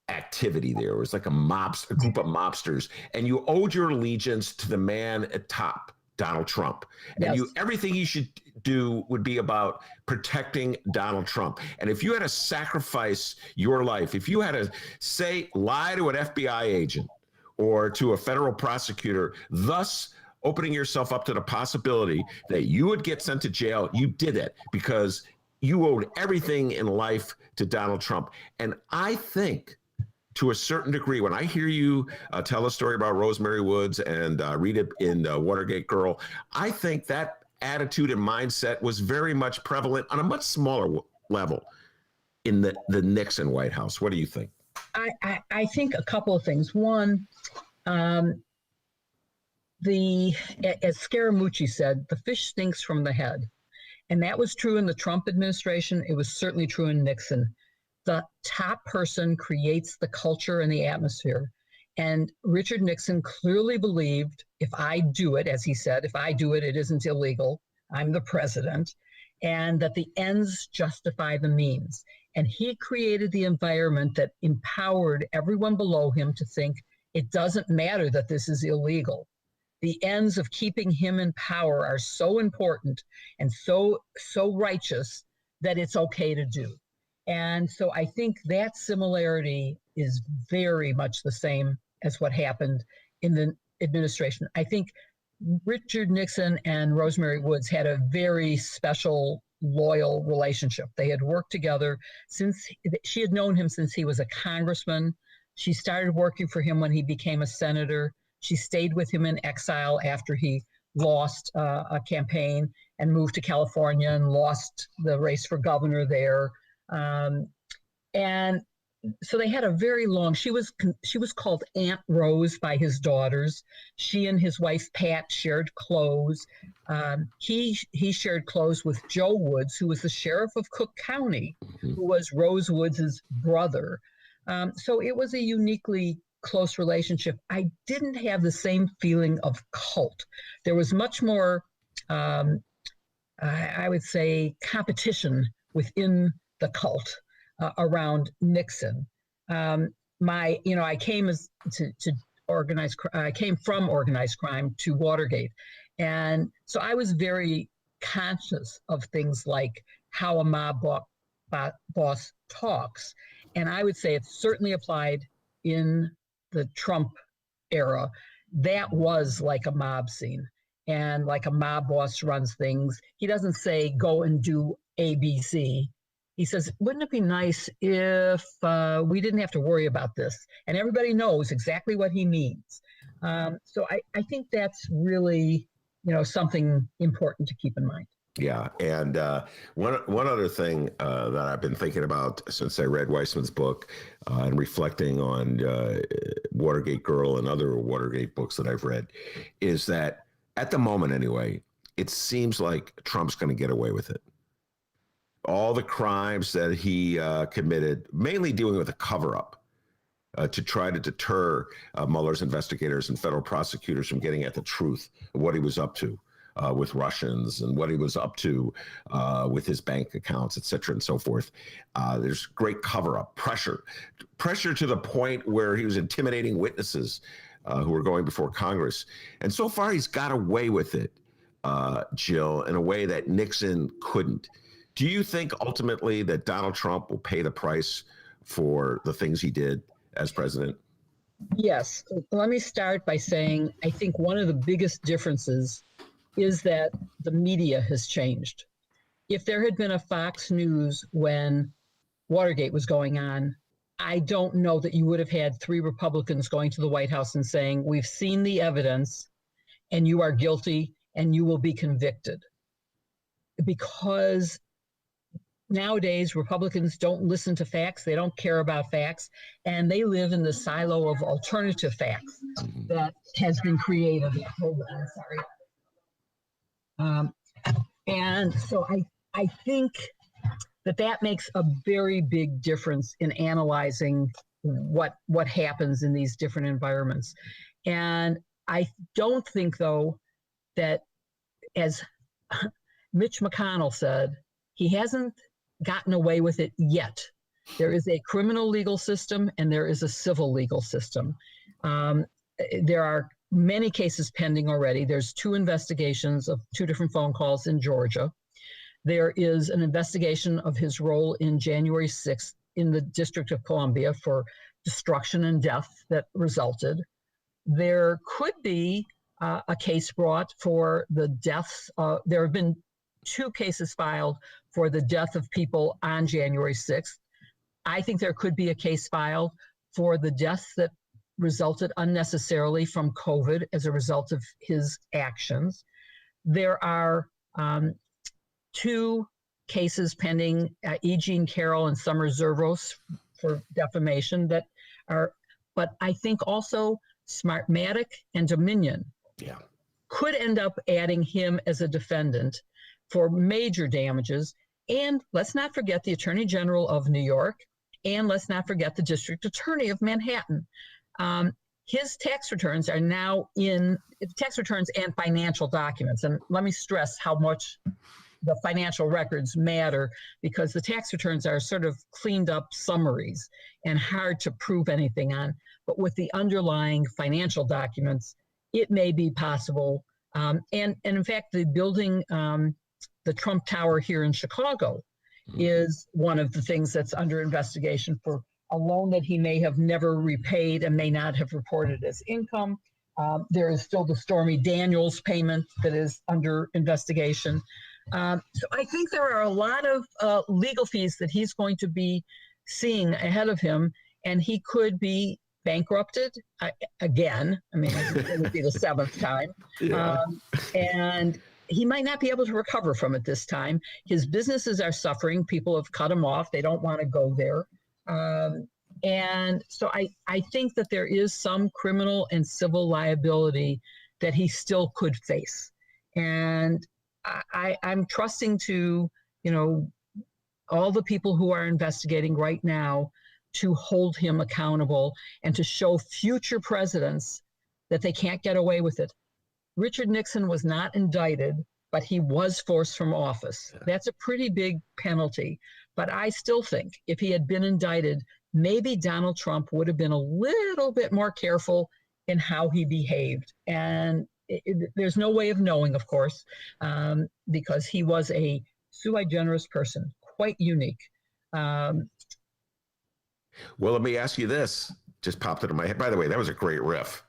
Speaker 3: activity there. It was like a group of mobsters, and you owed your allegiance to the man at top, Donald Trump. And
Speaker 5: yes.
Speaker 3: Everything you should do would be about protecting Donald Trump. And if you had to sacrifice your life, if you had to lie to an FBI agent or to a federal prosecutor, thus opening yourself up to the possibility that you would get sent to jail, you did it because you owed everything in life to Donald Trump. And I think, to a certain degree, when I hear you tell a story about Rosemary Woods and read it in Watergate Girl, I think that attitude and mindset was very much prevalent on a much smaller level in the Nixon White House. What do you think?
Speaker 5: I think a couple of things. One, as Scaramucci said, the fish stinks from the head. And that was true in the Trump administration. It was certainly true in Nixon. The top person creates the culture and the atmosphere. And Richard Nixon clearly believed, if I do it, as he said, if I do it, it isn't illegal. I'm the president. And that the ends justify the means. And he created the environment that empowered everyone below him to think it doesn't matter that this is illegal. The ends of keeping him in power are so important and so righteous that it's okay to do. And so I think that similarity is very much the same as what happened in the administration. I think Richard Nixon and Rosemary Woods had a very special, loyal relationship. They had worked together since she had known him since he was a congressman. She started working for him when he became a senator. She stayed with him in exile after he lost a campaign and moved to California and lost the race for governor there. And so they had a very long, she was called Aunt Rose by his daughters. She and his wife, Pat, shared clothes. He shared clothes with Joe Woods, who was the sheriff of Cook County, who was Rose Woods' brother. So it was a uniquely close relationship. I didn't have the same feeling of cult. There was much more, I would say, competition within the cult around Nixon. I came I came from organized crime to Watergate, and so I was very conscious of things like how a mob boss talks, and I would say it certainly applied in the Trump era. That was like a mob scene, and like a mob boss runs things. He doesn't say go and do ABC. He says, wouldn't it be nice if we didn't have to worry about this? And everybody knows exactly what he means. So I think that's really, something important to keep in mind.
Speaker 3: Yeah. And one other thing that I've been thinking about since I read Weissman's book and reflecting on Watergate Girl and other Watergate books that I've read is that at the moment, anyway, it seems like Trump's going to get away with it. All the crimes that he committed, mainly dealing with a cover-up, to try to deter Mueller's investigators and federal prosecutors from getting at the truth of what he was up to with Russians and what he was up to with his bank accounts, et cetera, and so forth. There's great cover-up, pressure to the point where he was intimidating witnesses who were going before Congress. And so far, he's got away with it, Jill, in a way that Nixon couldn't. Do you think ultimately that Donald Trump will pay the price for the things he did as president?
Speaker 5: Yes. Let me start by saying I think one of the biggest differences is that the media has changed. If there had been a Fox News when Watergate was going on, I don't know that you would have had 3 Republicans going to the White House and saying, we've seen the evidence and you are guilty and you will be convicted. Because nowadays, Republicans don't listen to facts. They don't care about facts. And they live in the silo of alternative facts that has been created. Hold on, sorry. And so I think that makes a very big difference in analyzing what happens in these different environments. And I don't think, though, that, as Mitch McConnell said, he hasn't gotten away with it yet. There is a criminal legal system and there is a civil legal system. There are many cases pending already. There's 2 investigations of 2 different phone calls in Georgia. There is an investigation of his role in January 6th in the District of Columbia for destruction and death that resulted. There could be a case brought for the deaths. There have been 2 cases filed for the death of people on January 6th. I think there could be a case filed for the deaths that resulted unnecessarily from COVID as a result of his actions. There are 2 cases pending, E. Jean Carroll and Summer Zervos for defamation that are, but I think also Smartmatic and Dominion could end up adding him as a defendant for major damages. And let's not forget the Attorney General of New York, and let's not forget the District Attorney of Manhattan. His tax returns are now in tax returns and financial documents. And let me stress how much the financial records matter, because the tax returns are sort of cleaned up summaries and hard to prove anything on. But with the underlying financial documents, it may be possible. And in fact, the building, the Trump Tower here in Chicago, is one of the things that's under investigation for a loan that he may have never repaid and may not have reported as income. There is still the Stormy Daniels payment that is under investigation. So I think there are a lot of legal fees that he's going to be seeing ahead of him, and he could be bankrupted again. I mean, it would be the 7th time. And he might not be able to recover from it this time. His businesses are suffering. People have cut him off. They don't want to go there. And so I think that there is some criminal and civil liability that he still could face. And I'm trusting to, all the people who are investigating right now to hold him accountable and to show future presidents that they can't get away with it. Richard Nixon was not indicted, but he was forced from office. That's a pretty big penalty. But I still think if he had been indicted, maybe Donald Trump would have been a little bit more careful in how he behaved. And there's no way of knowing, of course, because he was a sui generis person, quite unique.
Speaker 3: Well, let me ask you this. Just popped into my head. By the way, that was a great riff.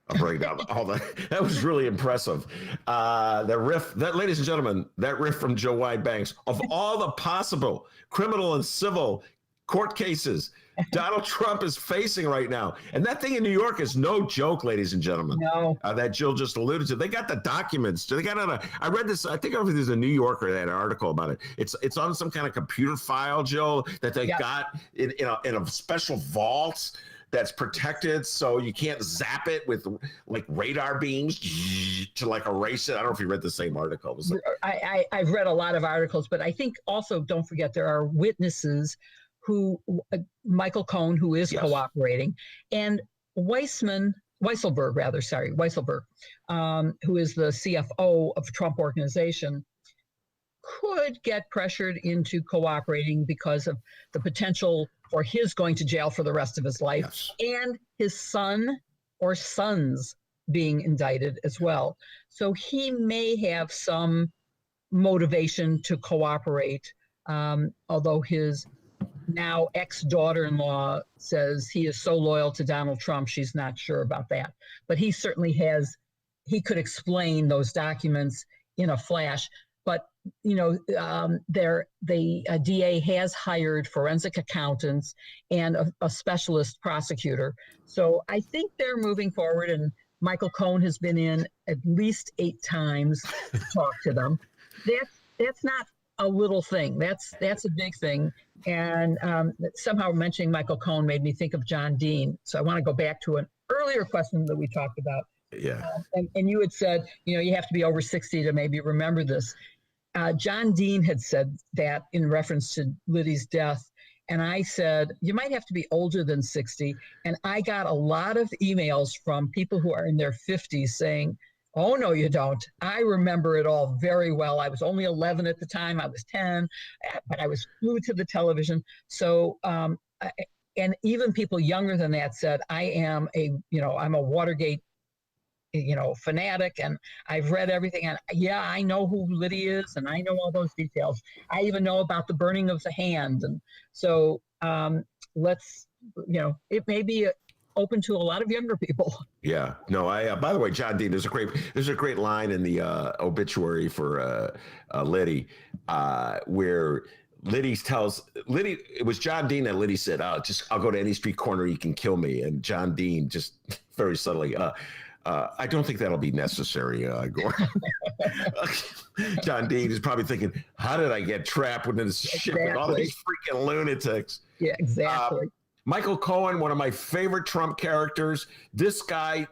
Speaker 3: I'll break down all that. That was really impressive. The riff, ladies and gentlemen, that riff from Joe Widebanks, of all the possible criminal and civil court cases Donald Trump is facing right now. And that thing in New York is no joke, ladies and gentlemen.
Speaker 5: No.
Speaker 3: That Jill just alluded to. They got the documents. They got I read this, I think there's a New Yorker that had an article about it. It's on some kind of computer file, Jill, that they got in a special vault that's protected, so you can't zap it with like radar beams to like erase it. I don't know if you read the same article.
Speaker 5: I've read a lot of articles, but I think also don't forget there are witnesses Michael Cohen, who is
Speaker 3: Yes.
Speaker 5: cooperating, and Weisselberg, who is the CFO of Trump Organization, could get pressured into cooperating because of the potential for his going to jail for the rest of his life,
Speaker 3: Yes.
Speaker 5: and his son or sons being indicted as well. So he may have some motivation to cooperate, although his now ex-daughter-in-law says he is so loyal to Donald Trump, she's not sure about that. But he certainly he could explain those documents in a flash. But, the DA has hired forensic accountants and a specialist prosecutor. So I think they're moving forward, and Michael Cohen has been in at least 8 times to talk to them. That's not a little thing. That's a big thing. And somehow mentioning Michael Cohen made me think of John Dean. So I want to go back to an earlier question that we talked about.
Speaker 3: Yeah.
Speaker 5: And you had said, you have to be over 60 to maybe remember this. John Dean had said that in reference to Liddy's death. And I said, you might have to be older than 60. And I got a lot of emails from people who are in their 50s saying, oh, no, you don't. I remember it all very well. I was only 11 at the time. I was 10, but I was glued to the television. So, and even people younger than that said, I'm a Watergate fanatic, and I've read everything. And yeah, I know who Liddy is, and I know all those details. I even know about the burning of the hand. And so it may be open to a lot of younger people.
Speaker 3: Yeah. No, by the way, John Dean, there's a great line in the obituary for Liddy where Liddy tells Liddy, it was John Dean that Liddy said, I'll go to any street corner, you can kill me. And John Dean just very subtly, I don't think that'll be necessary, Gore. John Dean is probably thinking, how did I get trapped within this ship with all these freaking lunatics?
Speaker 5: Yeah, exactly.
Speaker 3: Michael Cohen, one of my favorite Trump characters. This guy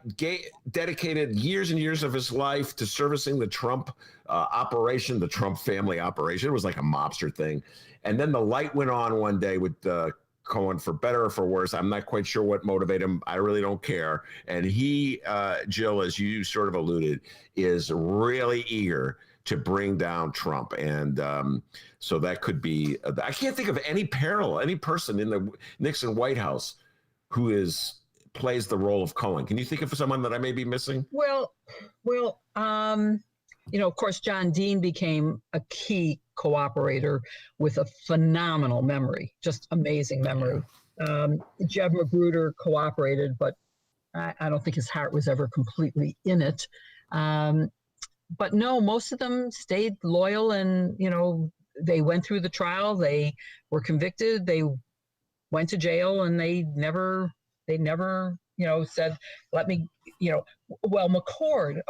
Speaker 3: dedicated years and years of his life to servicing the Trump operation, the Trump family operation. It was like a mobster thing. And then the light went on one day with Cohen, for better or for worse. I'm not quite sure what motivated him. I really don't care. And he, Jill, as you sort of alluded, is really eager to bring down Trump. And so that could be, I can't think of any parallel, any person in the Nixon White House who plays the role of Cohen. Can you think of someone that I may be missing?
Speaker 5: Well, of course, John Dean became a key cooperator with a phenomenal memory, just amazing memory. Jeb Magruder cooperated, but I don't think his heart was ever completely in it. But no, most of them stayed loyal, and, they went through the trial, they were convicted, they went to jail, and they never, said, let me, McCord,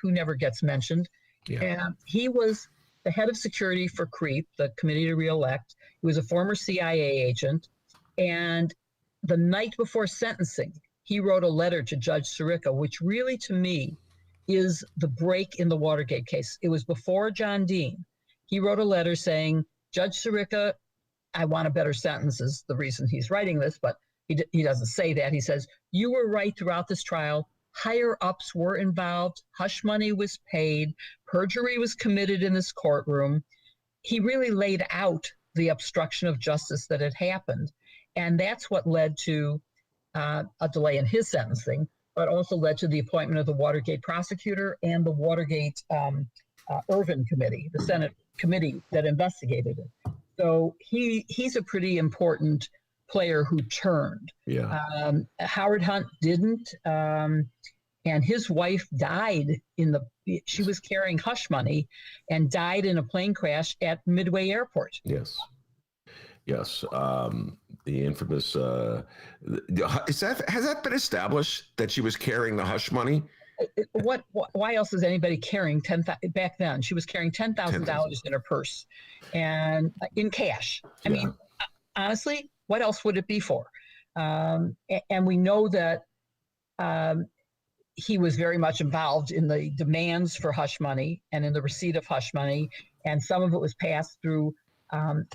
Speaker 5: who never gets mentioned. And he was the head of security for CREEP, the Committee to Re-elect. He was a former CIA agent. And the night before sentencing, he wrote a letter to Judge Sirica, which really, to me, is the break in the Watergate case. It was before John Dean. He wrote a letter saying, Judge Sirica, I want a better sentence, is the reason he's writing this, but he doesn't say that. He says, you were right throughout this trial. Higher ups were involved. Hush money was paid. Perjury was committed in this courtroom. He really laid out the obstruction of justice that had happened. And that's what led to a delay in his sentencing, but also led to the appointment of the Watergate prosecutor and the Watergate Irvin committee, the Senate committee that investigated it. So he's a pretty important player who turned. Howard Hunt didn't, and his wife died she was carrying hush money and died in a plane crash at Midway Airport.
Speaker 3: Yes. The infamous, has that been established that she was carrying the hush money?
Speaker 5: Why else is anybody carrying back then? She was carrying $10,000 in her purse and in cash. I mean, honestly, what else would it be for? And we know that he was very much involved in the demands for hush money and in the receipt of hush money. And some of it was passed through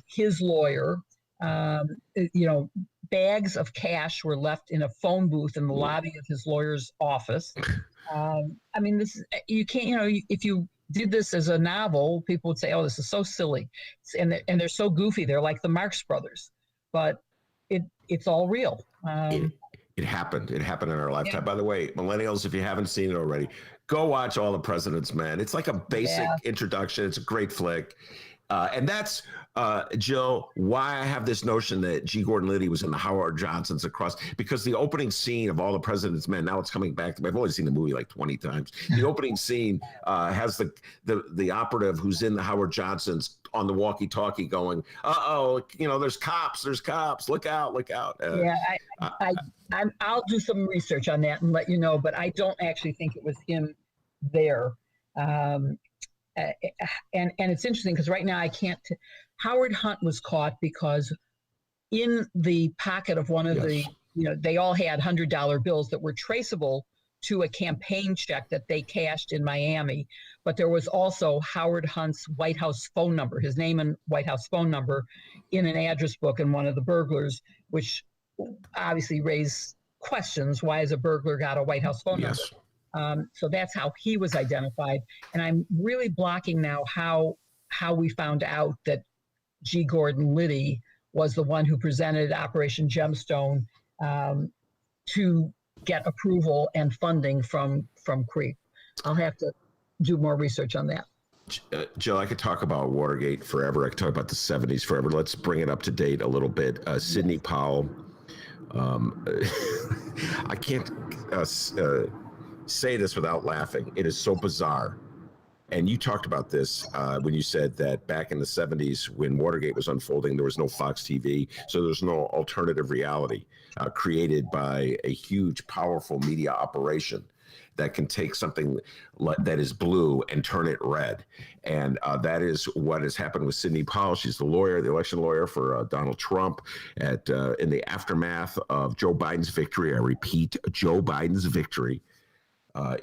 Speaker 5: his lawyer, You know, bags of cash were left in a phone booth in the lobby of his lawyer's office. I mean, this you can't, you know, if you did this as a novel, people would say, "Oh, this is so silly," and they're so goofy. They're like the Marx Brothers, but it's all real.
Speaker 3: It happened. It happened in our lifetime. By the way, millennials, if you haven't seen it already, go watch All the President's Men. It's like a basic introduction. It's a great flick. And that's, Jill, why I have this notion that G. Gordon Liddy was in the Howard Johnson's across, because the opening scene of All the President's Men, now it's coming back to me. I've only seen the movie like 20 times. The opening scene has the operative who's in the Howard Johnson's on the walkie-talkie going, uh-oh, you know, there's cops, look out.
Speaker 5: I'll do some research on that and let you know, but I don't actually think it was him there. And it's interesting because right now I can't. Howard Hunt was caught because in the pocket of one of the, you know, they all had $100 bills that were traceable to a campaign check that they cashed in Miami. But there was also Howard Hunt's White House phone number, his name and White House phone number, in an address book in one of the burglars, which obviously raised questions. Why has a burglar got a White House phone number? So that's how he was identified. And I'm really blocking now how we found out that G. Gordon Liddy was the one who presented Operation Gemstone to get approval and funding from CREEP. I'll have to do more research on that.
Speaker 3: Jill, I could talk about Watergate forever. I could talk about the 70s forever. Let's bring it up to date a little bit. Sidney Powell. I can't say this without laughing. It is so bizarre. And you talked about this when you said that back in the 70s, when Watergate was unfolding, there was no Fox TV. So there's no alternative reality created by a huge, powerful media operation that can take something that is blue and turn it red. And that is what has happened with Sidney Powell. She's the election lawyer for Donald Trump in the aftermath of Joe Biden's victory. I repeat, Joe Biden's victory.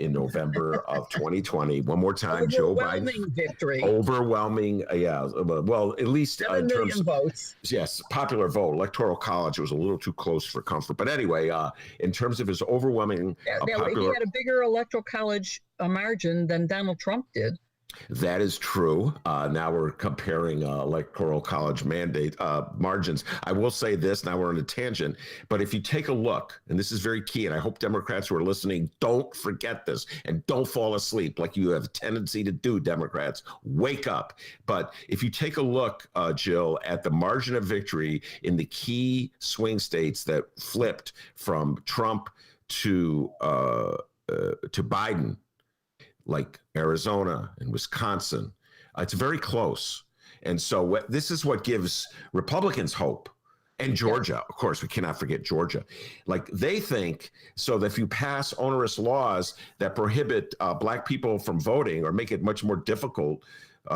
Speaker 3: In November of 2020. One more time, Joe Biden.
Speaker 5: Victory.
Speaker 3: Overwhelming, yeah. Well, at least
Speaker 5: 7 million votes.
Speaker 3: Yes, popular vote. Electoral college was a little too close for comfort. But anyway, in terms of his overwhelming popular...
Speaker 5: He had a bigger electoral college margin than Donald Trump did.
Speaker 3: That is true. Now we're comparing electoral college mandate margins. I will say this, now we're on a tangent, but if you take a look, and this is very key, and I hope Democrats who are listening don't forget this and don't fall asleep like you have a tendency to do, Democrats. Wake up. But if you take a look, Jill, at the margin of victory in the key swing states that flipped from Trump to Biden, like Arizona and Wisconsin, it's very close. And so this is what gives Republicans hope. And Georgia, of course, we cannot forget Georgia. Like they think, so that if you pass onerous laws that prohibit Black people from voting or make it much more difficult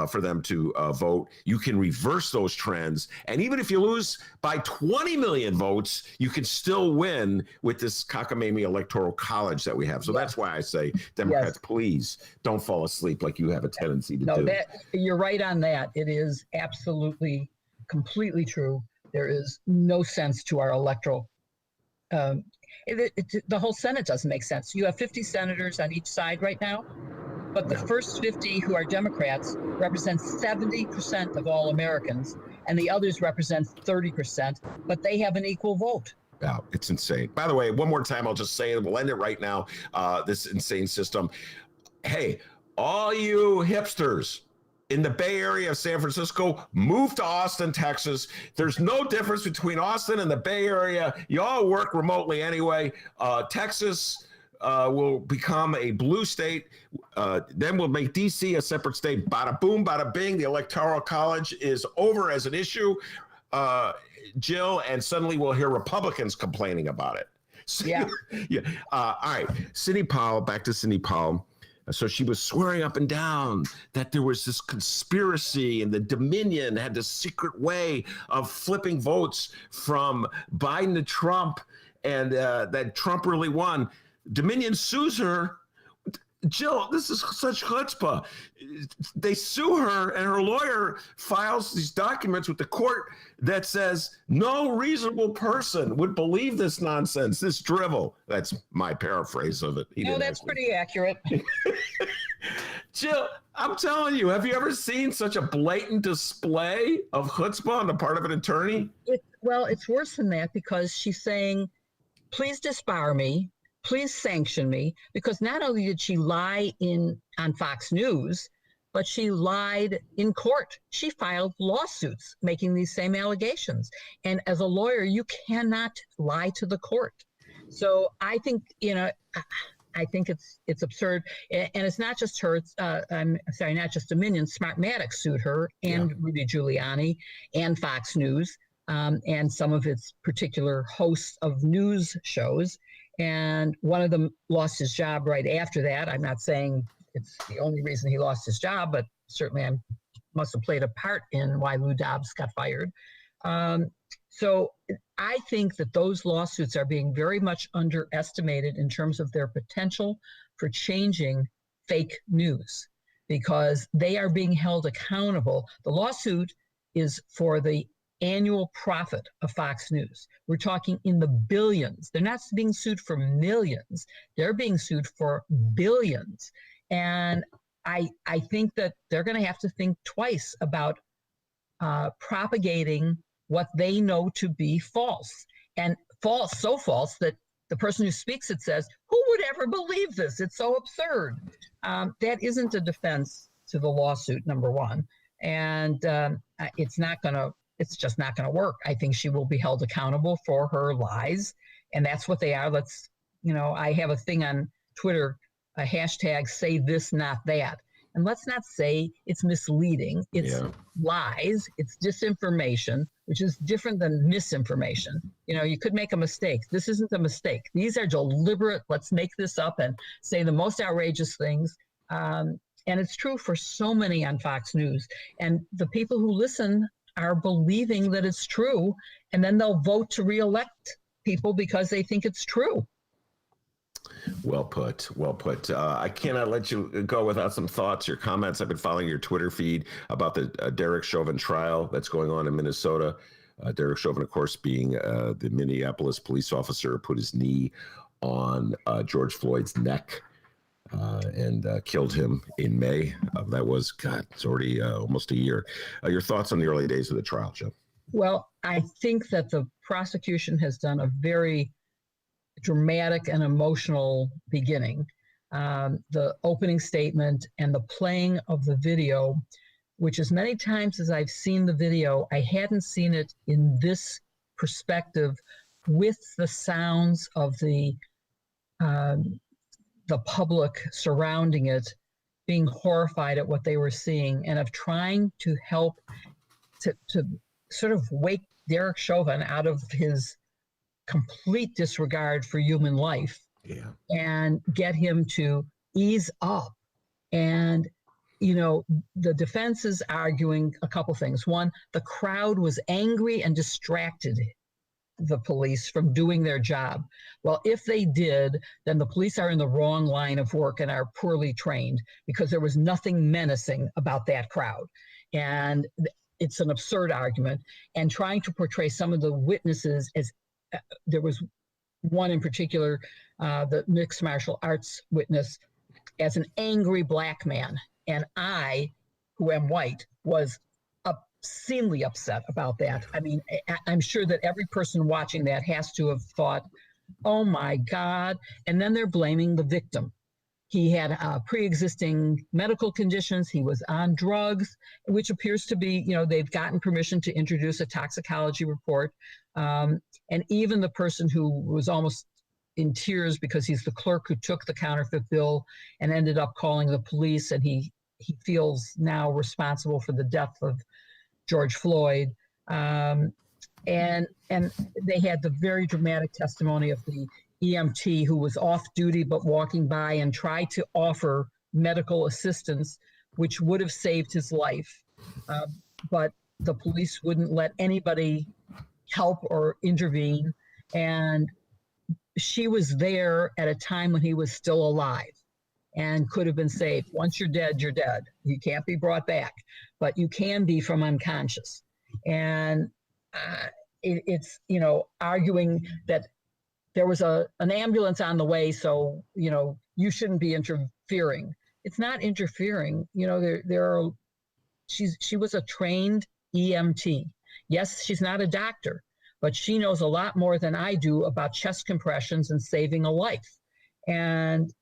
Speaker 3: for them to vote, you can reverse those trends. And even if you lose by 20 million votes, you can still win with this cockamamie electoral college that we have. So that's why I say, Democrats, please don't fall asleep like you have a tendency to do.
Speaker 5: You're right on that. It is absolutely, completely true. There is no sense to our electoral. The whole Senate doesn't make sense. You have 50 senators on each side right now. But the first 50 who are Democrats represent 70% of all Americans, and the others represent 30%, but they have an equal vote.
Speaker 3: Yeah, it's insane. By the way, one more time, I'll just say it. We'll end it right now, this insane system. Hey, all you hipsters in the Bay Area of San Francisco, move to Austin, Texas. There's no difference between Austin and the Bay Area. You all work remotely anyway. Texas will become a blue state. Then we'll make DC a separate state. Bada boom, bada bing. The Electoral College is over as an issue, Jill, and suddenly we'll hear Republicans complaining about it. So,
Speaker 5: yeah.
Speaker 3: All right. Sidney Powell, back to Sidney Powell. So she was swearing up and down that there was this conspiracy and the Dominion had this secret way of flipping votes from Biden to Trump, and that Trump really won. Dominion sues her. Jill, this is such chutzpah. They sue her, and her lawyer files these documents with the court that says no reasonable person would believe this nonsense, this drivel. That's my paraphrase of it.
Speaker 5: No, that's pretty accurate.
Speaker 3: Jill, I'm telling you, have you ever seen such a blatant display of chutzpah on the part of an attorney?
Speaker 5: Well, it's worse than that, because she's saying, please disbar me, please sanction me, because not only did she lie on Fox News, but she lied in court. She filed lawsuits making these same allegations. And as a lawyer, you cannot lie to the court. So I think, I think it's absurd. And it's not just her, I'm sorry, not just Dominion. Smartmatic sued her and Rudy Giuliani and Fox News and some of its particular hosts of news shows. And one of them lost his job right after that. I'm not saying it's the only reason he lost his job, but certainly must have played a part in why Lou Dobbs got fired. So I think that those lawsuits are being very much underestimated in terms of their potential for changing fake news, because they are being held accountable. The lawsuit is for the annual profit of Fox News. We're talking in the billions. They're not being sued for millions. They're being sued for billions. And I think that they're going to have to think twice about propagating what they know to be false. And false, so false that the person who speaks it says, who would ever believe this? It's so absurd. That isn't a defense to the lawsuit, number one. And it's just not going to work. I think she will be held accountable for her lies, and that's what they are. I have a thing on Twitter, a hashtag say this, not that. And let's not say it's misleading. It's lies. It's disinformation, which is different than misinformation. You could make a mistake. This isn't a mistake. These are deliberate. Let's make this up and say the most outrageous things. And it's true for so many on Fox News. And the people who listen are believing that it's true, and then they'll vote to reelect people because they think it's true.
Speaker 3: Well put. I cannot let you go without some thoughts, your comments. I've been following your Twitter feed about the Derrick Chauvin trial that's going on in Minnesota. Derrick Chauvin, of course, being the Minneapolis police officer who put his knee on George Floyd's neck and killed him in May. That was, it's already almost a year. Your thoughts on the early days of the trial, Joe?
Speaker 5: Well, I think that the prosecution has done a very dramatic and emotional beginning. The opening statement and the playing of the video, which as many times as I've seen the video, I hadn't seen it in this perspective, with the sounds of the public surrounding it, being horrified at what they were seeing, and of trying to help to sort of wake Derrick Chauvin out of his complete disregard for human life and get him to ease up. And, the defense is arguing a couple things. One, the crowd was angry and distracted the police from doing their job. Well, if they did, then the police are in the wrong line of work and are poorly trained, because there was nothing menacing about that crowd. And it's an absurd argument. And trying to portray some of the witnesses as there was one in particular, the mixed martial arts witness, as an angry black man. And I, who am white, was obscenely upset about that. I mean, I'm sure that every person watching that has to have thought, oh my God. And then they're blaming the victim. He had pre-existing medical conditions. He was on drugs, which appears to be, they've gotten permission to introduce a toxicology report. And even the person who was almost in tears because he's the clerk who took the counterfeit bill and ended up calling the police, and he feels now responsible for the death of George Floyd. And they had the very dramatic testimony of the EMT who was off duty but walking by and tried to offer medical assistance, which would have saved his life. But the police wouldn't let anybody help or intervene. And she was there at a time when he was still alive. and could have been saved. Once you're dead, you're dead. You can't be brought back, but you can be from unconscious. And it's, arguing that there was an ambulance on the way, so, you shouldn't be interfering. It's not interfering. She was a trained EMT. Yes, she's not a doctor, but she knows a lot more than I do about chest compressions and saving a life. And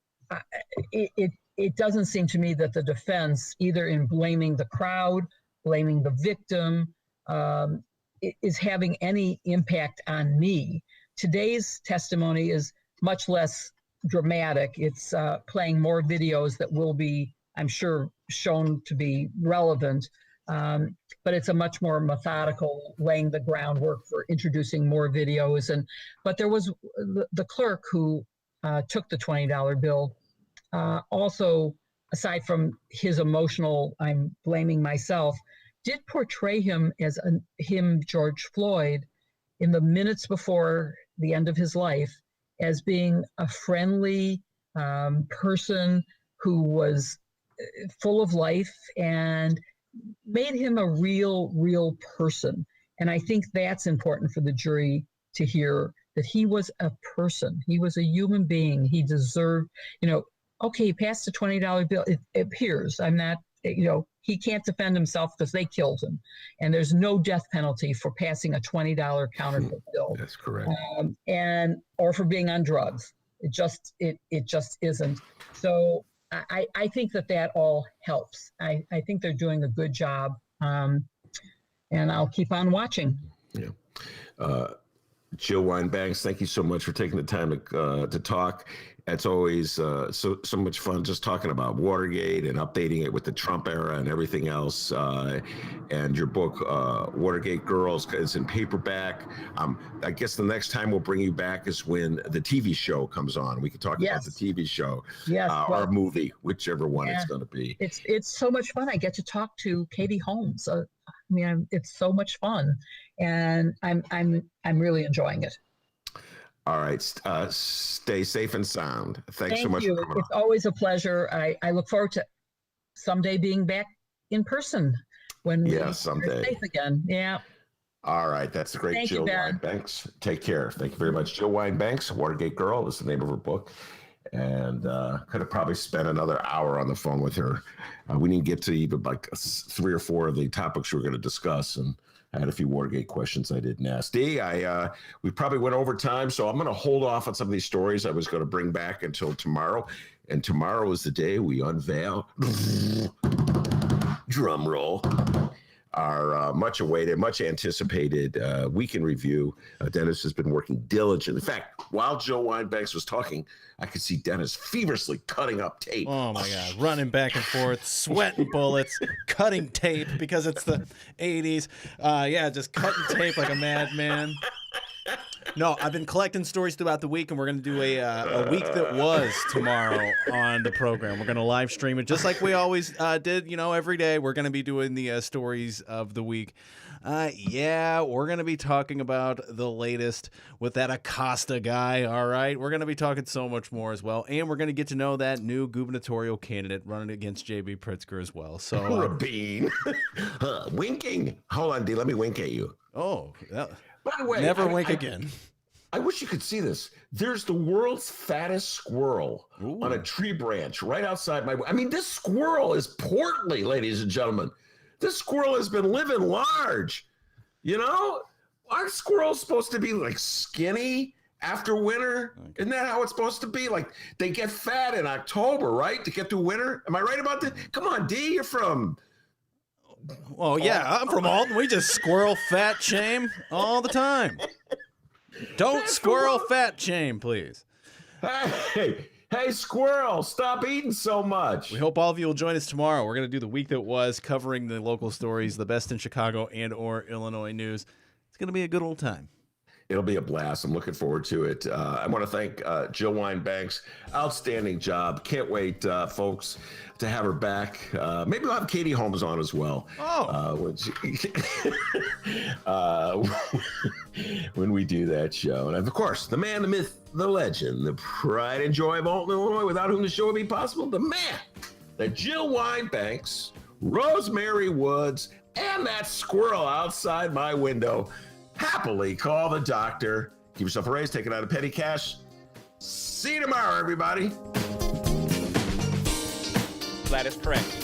Speaker 5: it doesn't seem to me that the defense, either in blaming the crowd, blaming the victim, is having any impact on me. Today's testimony is much less dramatic. It's playing more videos that will be, I'm sure, shown to be relevant. But it's a much more methodical, laying the groundwork for introducing more videos. But there was the clerk who took the $20 bill. Also, aside from his emotional, I'm blaming myself, did portray him as George Floyd, in the minutes before the end of his life, as being a friendly person who was full of life, and made him a real person. And I think that's important for the jury to hear, that he was a person. He was a human being. He deserved, okay, he passed a $20 bill. It appears, I'm not, he can't defend himself because they killed him. And there's no death penalty for passing a $20 counterfeit bill.
Speaker 3: That's correct.
Speaker 5: Or for being on drugs. It just isn't. So I think that all helps. I think they're doing a good job, and I'll keep on watching.
Speaker 3: Yeah. Jill Wine-Banks, thank you so much for taking the time to talk. It's always so much fun just talking about Watergate and updating it with the Trump era and everything else. And your book, Watergate Girls, is in paperback. I guess the next time we'll bring you back is when the TV show comes on. We can talk about the TV show, or movie, whichever one it's going to be.
Speaker 5: It's so much fun. I get to talk to Katie Holmes. It's so much fun, and I'm really enjoying it.
Speaker 3: All right. Stay safe and sound. Thanks so much.
Speaker 5: Thank you. It's always a pleasure. I look forward to someday being back in person when we're safe again. Yeah.
Speaker 3: All right. That's the great Jill Wine-Banks. Take care. Thank you very much. Jill Wine-Banks, Watergate Girl is the name of her book. And could have probably spent another hour on the phone with her. We didn't get to even like 3 or 4 of the topics we were going to discuss. And I had a few Watergate questions I didn't ask. Dee, we probably went over time, so I'm going to hold off on some of these stories I was going to bring back until tomorrow. And tomorrow is the day we unveil, drum roll, our much awaited, much anticipated week in review. Dennis has been working diligently. In fact, while Jill Wine-Banks was talking, I could see Dennis feverishly cutting up tape.
Speaker 2: Oh my God, running back and forth, sweating bullets, cutting tape because it's the 80s. Just cutting tape like a madman. No, I've been collecting stories throughout the week, and we're going to do a week that was tomorrow on the program. We're going to live stream it just like we always did, every day. We're going to be doing the stories of the week. We're going to be talking about the latest with that Acosta guy, all right? We're going to be talking so much more as well, and we're going to get to know that new gubernatorial candidate running against J.B. Pritzker as well. So,
Speaker 3: Rabin. Winking. Hold on, D. Let me wink at you.
Speaker 2: Oh,
Speaker 3: by the way,
Speaker 2: never wink again.
Speaker 3: I wish you could see this. There's the world's fattest squirrel on a tree branch right outside my... I mean, this squirrel is portly, ladies and gentlemen. This squirrel has been living large. Aren't squirrels supposed to be like skinny after winter? Okay. Isn't that how it's supposed to be? Like they get fat in October, right? To get through winter. Am I right about that? Come on, D, you're from...
Speaker 2: Well, yeah, I'm from Alton. We just squirrel fat shame all the time. Don't squirrel fat shame, please.
Speaker 3: Hey, squirrel, stop eating so much.
Speaker 2: We hope all of you will join us tomorrow. We're going to do the week that was, covering the local stories, the best in Chicago and or Illinois news. It's going to be a good old time.
Speaker 3: It'll be a blast. I'm looking forward to it. I want to thank Jill Wine-Banks. Outstanding job. Can't wait, folks, to have her back. Maybe we'll have Katie Holmes on as well. When we do that show. And of course, the man, the myth, the legend, the pride and joy of Alton, Illinois, without whom the show would be possible, the man, the Jill Wine-Banks, Rosemary Woods, and that squirrel outside my window. Happily call the doctor. Give yourself a raise, take it out of petty cash. See you tomorrow, everybody.
Speaker 1: That is correct.